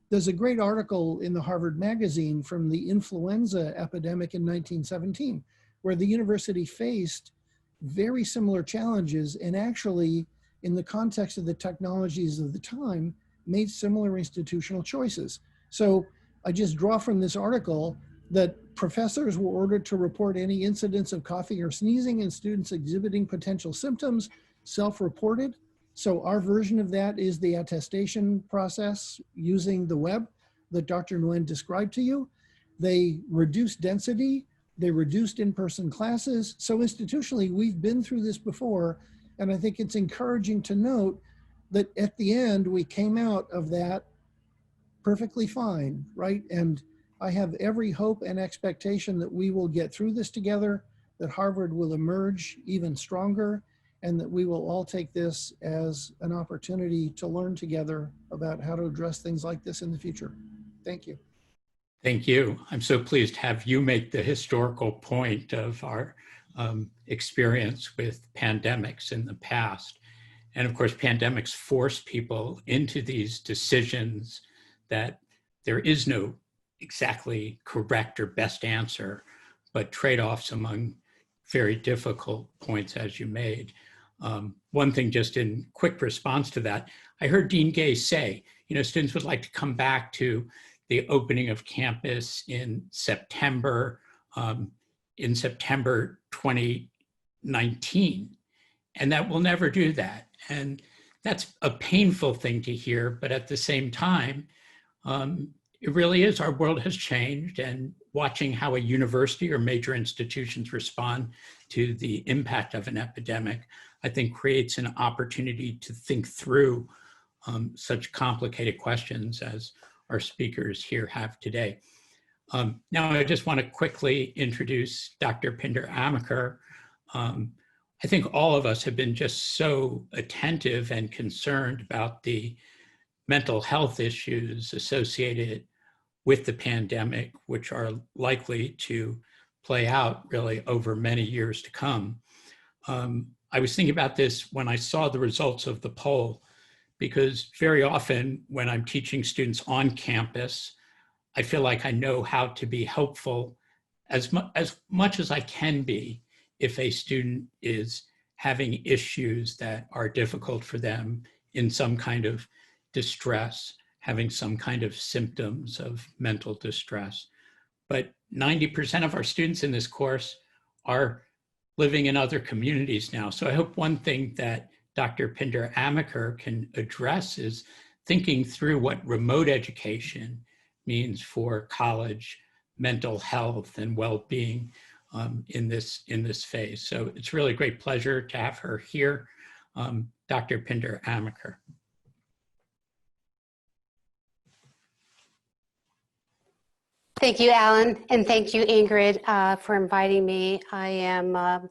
[SPEAKER 6] there's a great article in the Harvard magazine from the influenza epidemic in 1917, where the university faced very similar challenges and actually, in the context of the technologies of the time, made similar institutional choices. So I just draw from this article that professors were ordered to report any incidents of coughing or sneezing and students exhibiting potential symptoms, self-reported. So our version of that is the attestation process using the web that Dr. Nguyen described to you. They reduced density, they reduced in-person classes. So institutionally, we've been through this before, and I think it's encouraging to note that at the end, we came out of that perfectly fine, right? And I have every hope and expectation that we will get through this together, that Harvard will emerge even stronger, and that we will all take this as an opportunity to learn together about how to address things like this in the future. Thank you.
[SPEAKER 2] Thank you. I'm so pleased to have you make the historical point of our experience with pandemics in the past. And of course, pandemics force people into these decisions that there is no exactly correct or best answer, but trade-offs among very difficult points as you made. One thing just in quick response to that, I heard Dean Gay say, students would like to come back to the opening of campus in September 2019, and that we'll never do that. And that's a painful thing to hear, but at the same time, it really is, our world has changed, and watching how a university or major institutions respond to the impact of an epidemic, I think creates an opportunity to think through such complicated questions as our speakers here have today. Now, I just want to quickly introduce Dr. Pinder-Amaker. I think all of us have been just so attentive and concerned about the mental health issues associated with the pandemic, which are likely to play out really over many years to come. I was thinking about this when I saw the results of the poll, because very often when I'm teaching students on campus, I feel like I know how to be helpful as much as I can be if a student is having issues that are difficult for them, in some kind of distress, having some kind of symptoms of mental distress. But 90% of our students in this course are living in other communities now. So I hope one thing that Dr. Pinder-Amaker can address is thinking through what remote education means for college mental health and well-being in this phase. So it's really a great pleasure to have her here, Dr. Pinder-Amaker.
[SPEAKER 7] Thank you, Alan, and thank you, Ingrid, for inviting me. I am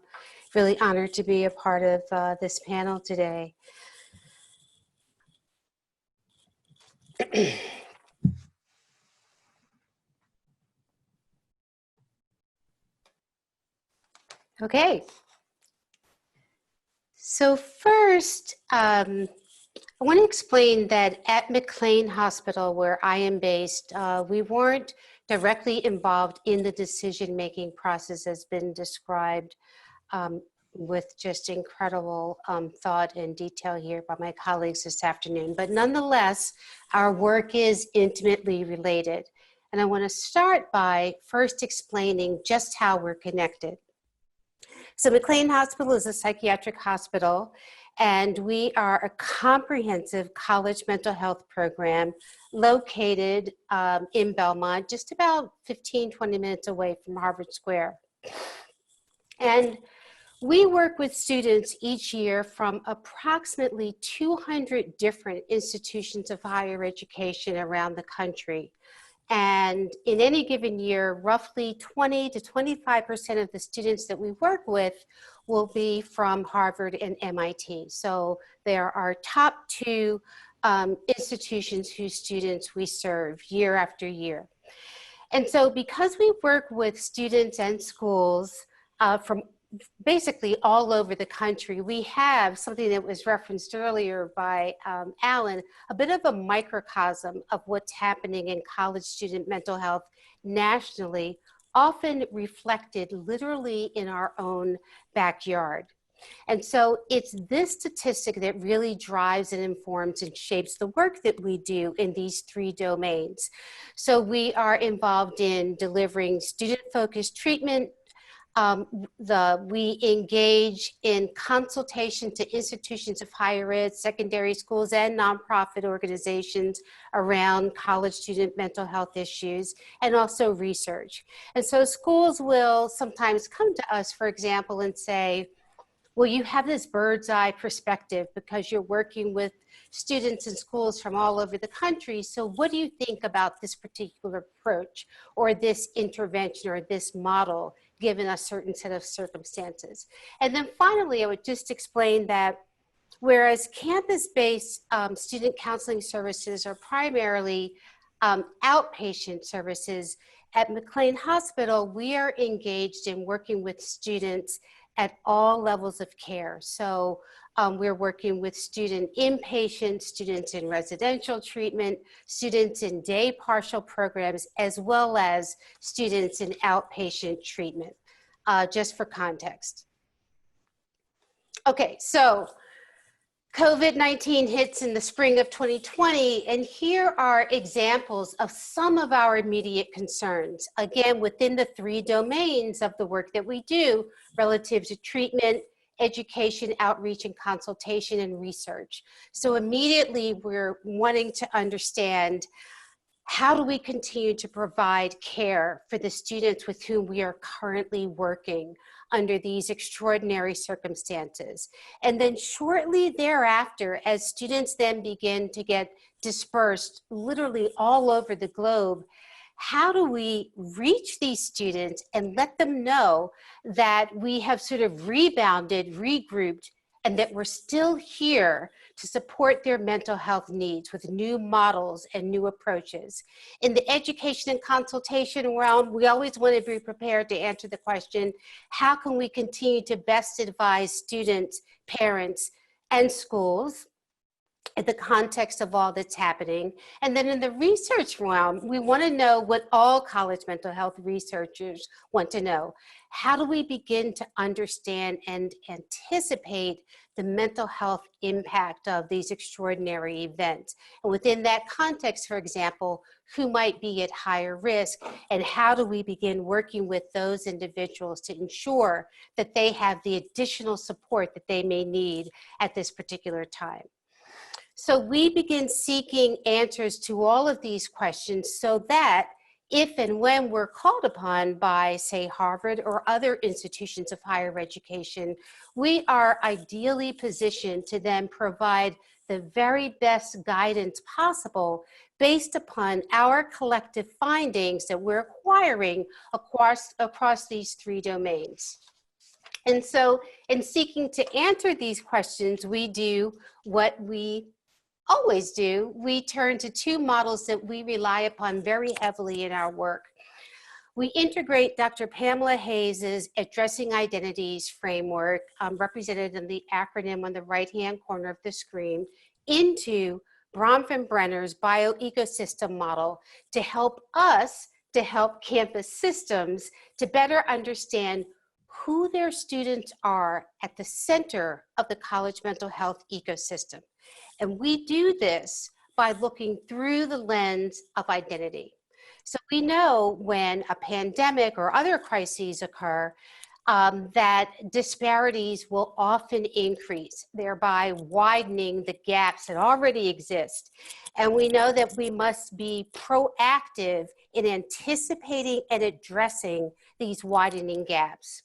[SPEAKER 7] really honored to be a part of this panel today. Okay. So first, I want to explain that at McLean Hospital, where I am based, we weren't directly involved in the decision-making process as been described with just incredible thought and detail here by my colleagues this afternoon. But nonetheless, our work is intimately related. And I want to start by first explaining just how we're connected. So McLean Hospital is a psychiatric hospital, and we are a comprehensive college mental health program located in Belmont, just about 15, 20 minutes away from Harvard Square. And we work with students each year from approximately 200 different institutions of higher education around the country. And in any given year, roughly 20 to 25% of the students that we work with will be from Harvard and MIT. So they are our top two institutions whose students we serve year after year. And so because we work with students and schools from basically all over the country, we have something that was referenced earlier by Alan, a bit of a microcosm of what's happening in college student mental health nationally, often reflected literally in our own backyard. And so it's this statistic that really drives and informs and shapes the work that we do in these three domains. So we are involved in delivering student-focused treatment. We engage in consultation to institutions of higher ed, secondary schools, and nonprofit organizations around college student mental health issues, and also research. And so schools will sometimes come to us, for example, and say, well, you have this bird's eye perspective because you're working with students in schools from all over the country. So what do you think about this particular approach or this intervention or this model given a certain set of circumstances? And then finally, I would just explain that whereas campus-based student counseling services are primarily outpatient services, at McLean Hospital, we are engaged in working with students at all levels of care. So we're working with student inpatient, students in residential treatment, students in day partial programs, as well as students in outpatient treatment, just for context. Okay, so COVID-19 hits in the spring of 2020, and here are examples of some of our immediate concerns, again, within the 3 domains of the work that we do relative to treatment, education, outreach, and consultation and research. So immediately we're wanting to understand, how do we continue to provide care for the students with whom we are currently working under these extraordinary circumstances? And then shortly thereafter, as students then begin to get dispersed literally all over the globe, how do we reach these students and let them know that we have sort of rebounded, regrouped, and that we're still here to support their mental health needs with new models and new approaches? In the education and consultation realm, we always want to be prepared to answer the question, how can we continue to best advise students, parents, and schools in the context of all that's happening? And then in the research realm, we want to know what all college mental health researchers want to know. How do we begin to understand and anticipate the mental health impact of these extraordinary events? And within that context, for example, who might be at higher risk, and how do we begin working with those individuals to ensure that they have the additional support that they may need at this particular time? So we begin seeking answers to all of these questions so that if and when we're called upon by, say, Harvard or other institutions of higher education, we are ideally positioned to then provide the very best guidance possible based upon our collective findings that we're acquiring across these 3 domains. And so in seeking to answer these questions, we do what we always do. We turn to 2 models that we rely upon very heavily in our work. We integrate Dr. Pamela Hayes's Addressing Identities framework, represented in the acronym on the right-hand corner of the screen, into Bronfenbrenner's bioecosystem model to help us, to help campus systems to better understand who their students are at the center of the college mental health ecosystem. And we do this by looking through the lens of identity. So we know when a pandemic or other crises occur, that disparities will often increase, thereby widening the gaps that already exist. And we know that we must be proactive in anticipating and addressing these widening gaps.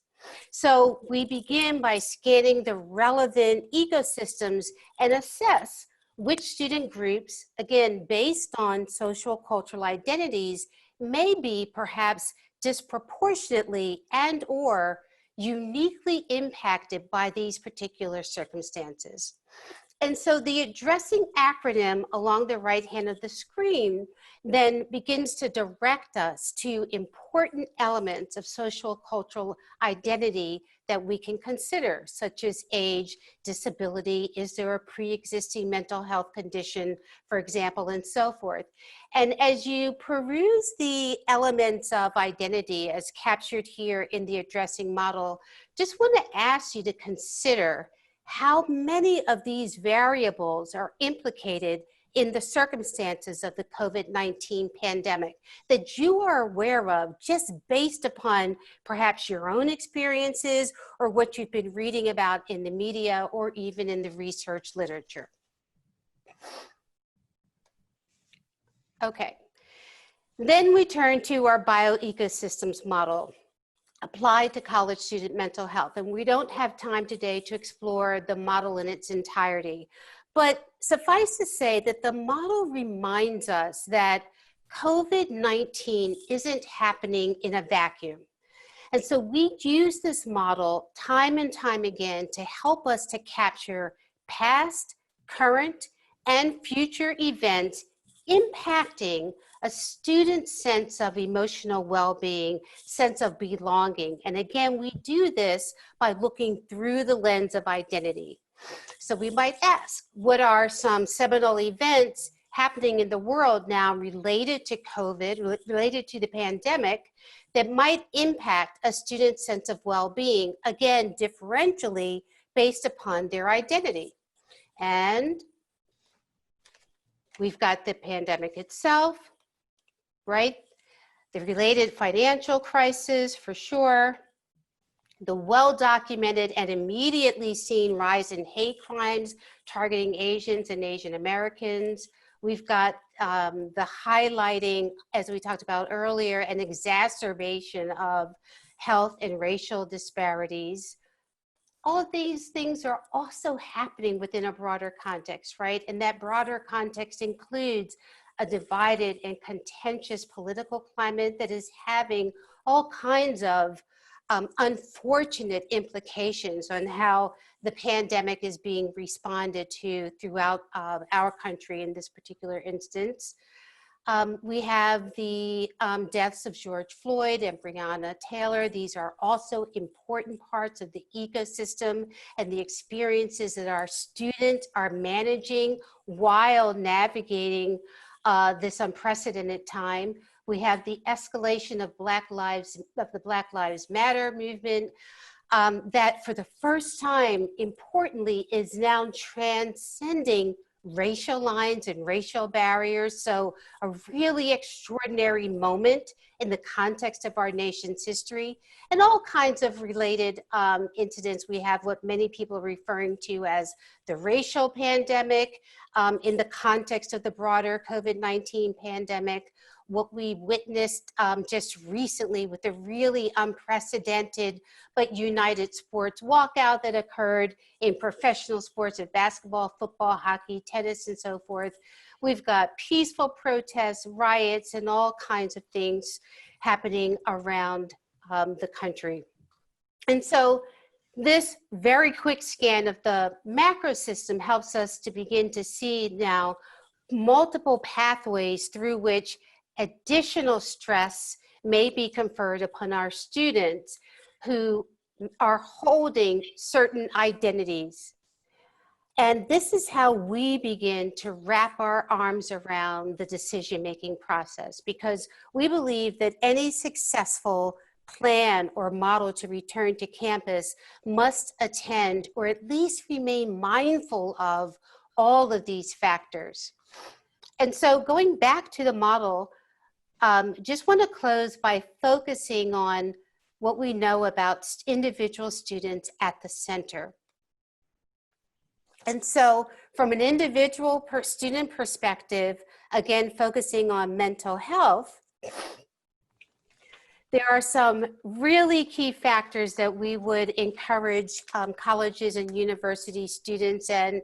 [SPEAKER 7] So we begin by scanning the relevant ecosystems and assess which student groups, again, based on social cultural identities, may be perhaps disproportionately and or uniquely impacted by these particular circumstances. And so the addressing acronym along the right hand of the screen then begins to direct us to important elements of social cultural identity that we can consider, such as age, disability, is there a pre-existing mental health condition, for example, and so forth. And as you peruse the elements of identity as captured here in the addressing model, just want to ask you to consider how many of these variables are implicated in the circumstances of the COVID-19 pandemic that you are aware of just based upon perhaps your own experiences or what you've been reading about in the media or even in the research literature. Okay, then we turn to our bioecosystems model applied to college student mental health. And we don't have time today to explore the model in its entirety, but suffice to say that the model reminds us that COVID-19 isn't happening in a vacuum. And so we use this model time and time again to help us to capture past, current, and future events impacting a student's sense of emotional well-being, sense of belonging. And again, we do this by looking through the lens of identity. So we might ask, what are some seminal events happening in the world now related to COVID, related to the pandemic, that might impact a student's sense of well-being, again, differentially based upon their identity. And we've got the pandemic itself, right? The related financial crisis, for sure. The well-documented and immediately seen rise in hate crimes targeting Asians and Asian Americans. We've got the highlighting, as we talked about earlier, an exacerbation of health and racial disparities. All of these things are also happening within a broader context, right? And that broader context includes a divided and contentious political climate that is having all kinds of unfortunate implications on how the pandemic is being responded to throughout our country in this particular instance. We have the deaths of George Floyd and Breonna Taylor. These are also important parts of the ecosystem and the experiences that our students are managing while navigating this unprecedented time. We have the escalation of the Black Lives Matter movement that for the first time, importantly, is now transcending racial lines and racial barriers. So a really extraordinary moment in the context of our nation's history, and all kinds of related incidents. We have what many people are referring to as the racial pandemic in the context of the broader COVID-19 pandemic. What we witnessed just recently with the really unprecedented but united sports walkout that occurred in professional sports of basketball, football, hockey, tennis, and so forth. We've got peaceful protests, riots, and all kinds of things happening around the country. And so this very quick scan of the macro system helps us to begin to see now multiple pathways through which additional stress may be conferred upon our students who are holding certain identities. And this is how we begin to wrap our arms around the decision-making process, because we believe that any successful plan or model to return to campus must attend or at least remain mindful of all of these factors. And so going back to the model, just want to close by focusing on what we know about individual students at the center. And so from an individual student perspective, again, focusing on mental health, there are some really key factors that we would encourage colleges and university students and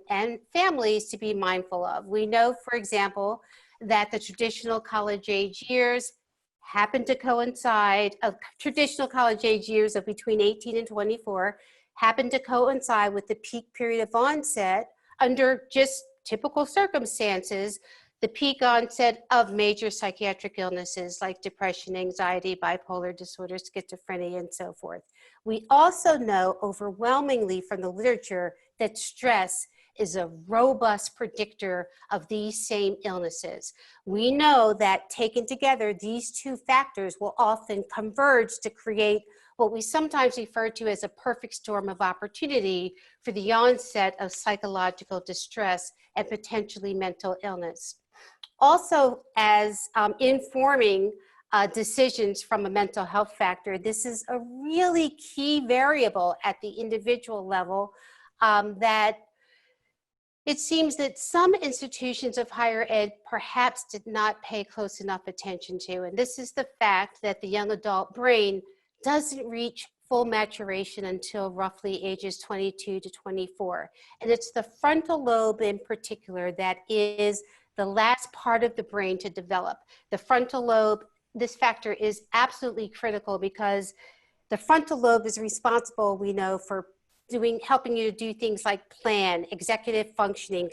[SPEAKER 7] families to be mindful of. We know, for example, that the traditional college age years happen to coincide, traditional college age years of between 18 and 24 happen to coincide with the peak period of onset under just typical circumstances, the peak onset of major psychiatric illnesses like depression, anxiety, bipolar disorder, schizophrenia, and so forth. We also know overwhelmingly from the literature that stress is a robust predictor of these same illnesses. We know that taken together, these two factors will often converge to create what we sometimes refer to as a perfect storm of opportunity for the onset of psychological distress and potentially mental illness. Also, as informing decisions from a mental health factor, this is a really key variable at the individual level that it seems that some institutions of higher ed perhaps did not pay close enough attention to, and this is the fact that the young adult brain doesn't reach full maturation until roughly ages 22 to 24. And it's the frontal lobe in particular that is the last part of the brain to develop. The frontal lobe, this factor is absolutely critical because the frontal lobe is responsible, we know, for helping you to do things like plan, executive functioning,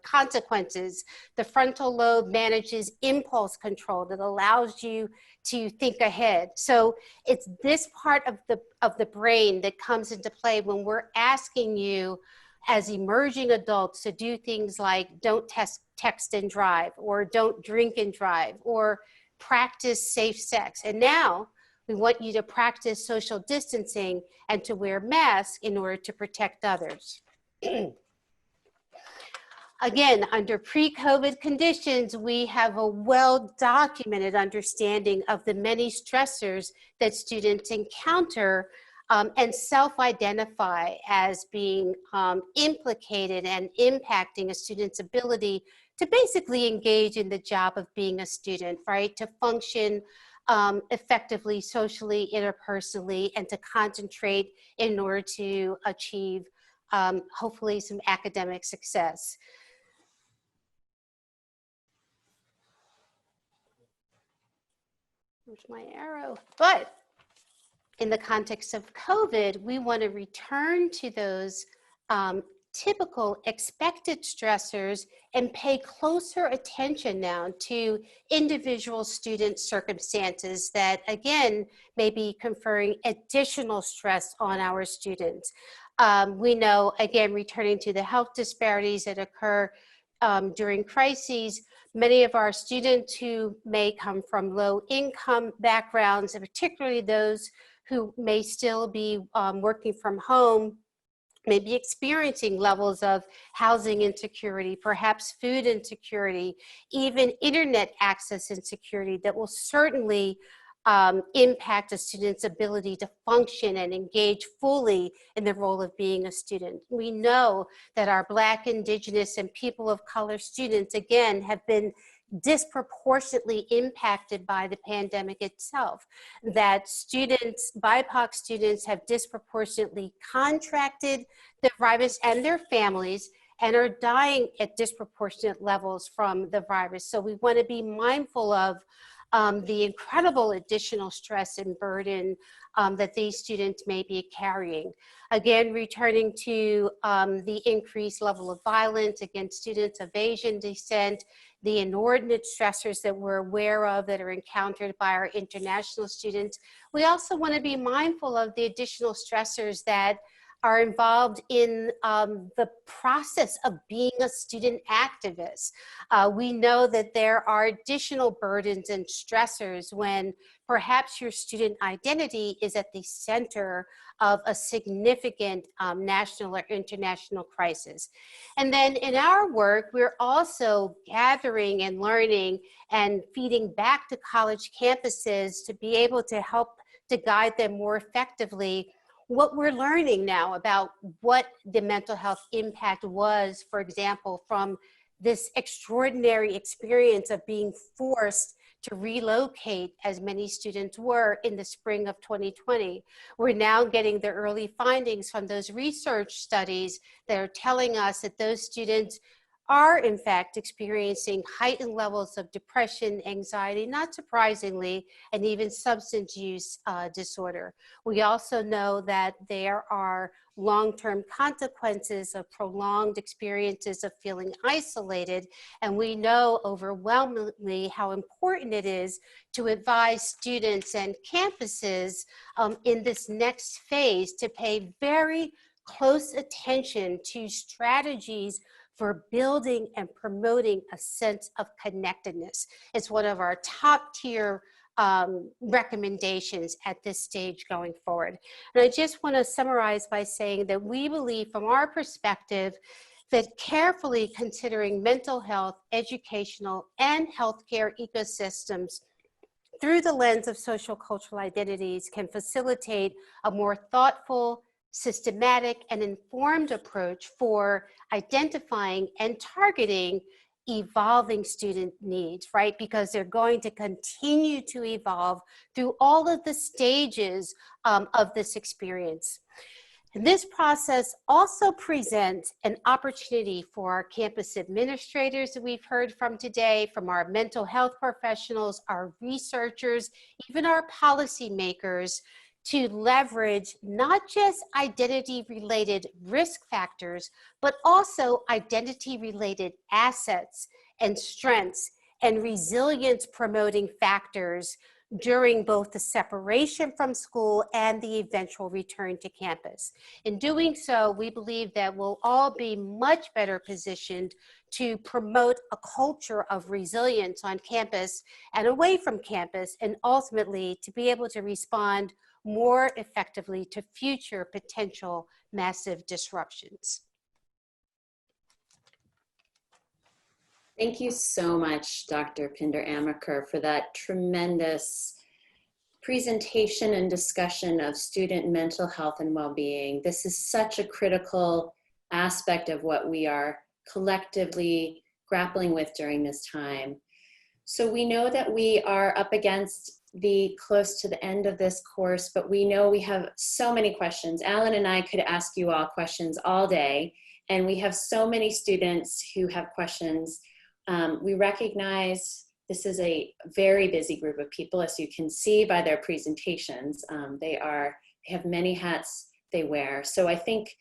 [SPEAKER 7] consequences. The frontal lobe manages impulse control that allows you to think ahead. So it's this part of the brain that comes into play when we're asking you as emerging adults to do things like don't text and drive, or don't drink and drive, or practice safe sex. And now We want you to practice social distancing and to wear masks in order to protect others. Again, under pre-COVID conditions, we have a well-documented understanding of the many stressors that students encounter and self-identify as being implicated and impacting a student's ability to basically engage in the job of being a student, right? To function effectively, socially, interpersonally, and to concentrate in order to achieve hopefully some academic success. Where's my arrow? But in the context of COVID, we want to return to those typical expected stressors and pay closer attention now to individual student circumstances that, again, may be conferring additional stress on our students. We know, again, returning to the health disparities that occur during crises, many of our students who may come from low income backgrounds, and particularly those who may still be working from home, may be experiencing levels of housing insecurity, perhaps food insecurity, even internet access insecurity that will certainly impact a student's ability to function and engage fully in the role of being a student. We know that our Black, Indigenous, and people of color students, again, have been disproportionately impacted by the pandemic itself, that students, BIPOC students, have disproportionately contracted the virus and their families and are dying at disproportionate levels from the virus. So we want to be mindful of the incredible additional stress and burden that these students may be carrying. Again, returning to the increased level of violence against students of Asian descent, the inordinate stressors that we're aware of that are encountered by our international students. We also want to be mindful of the additional stressors that are involved in the process of being a student activist. We know that there are additional burdens and stressors when perhaps your student identity is at the center of a significant national or international crisis. And then in our work, we're also gathering and learning and feeding back to college campuses to be able to help to guide them more effectively what we're learning now about what the mental health impact was, for example, from this extraordinary experience of being forced to relocate, as many students were in the spring of 2020. We're now getting the early findings from those research studies that are telling us that those students are in fact experiencing heightened levels of depression, anxiety, not surprisingly, and even substance use disorder. We also know that there are long-term consequences of prolonged experiences of feeling isolated, and we know overwhelmingly how important it is to advise students and campuses in this next phase to pay very close attention to strategies for building and promoting a sense of connectedness. It's one of our top tier recommendations at this stage going forward. And I just want to summarize by saying that we believe from our perspective that carefully considering mental health, educational, and healthcare ecosystems through the lens of social cultural identities can facilitate a more thoughtful, systematic, and informed approach for identifying and targeting evolving student needs, right? Because they're going to continue to evolve through all of the stages of this experience. And this process also presents an opportunity for our campus administrators that we've heard from today, from our mental health professionals, our researchers, even our policymakers, to leverage not just identity-related risk factors, but also identity-related assets and strengths and resilience-promoting factors during both the separation from school and the eventual return to campus. In doing so, we believe that we'll all be much better positioned to promote a culture of resilience on campus and away from campus, and ultimately to be able to respond more effectively to future potential massive disruptions.
[SPEAKER 1] Thank you so much, Dr. Pinder-Amaker, for that tremendous presentation and discussion of student mental health and well-being. This is such a critical aspect of what we are collectively grappling with during this time. So we know that we are up against close to the end of this course, but we know we have so many questions. Alan and I could ask you all questions all day, and we have so many students who have questions. We recognize this is a very busy group of people, as you can see by their presentations. They have many hats they wear. So I think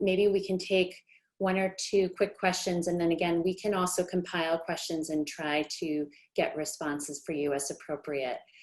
[SPEAKER 1] maybe we can take one or two quick questions, and then again, we can also compile questions and try to get responses for you as appropriate.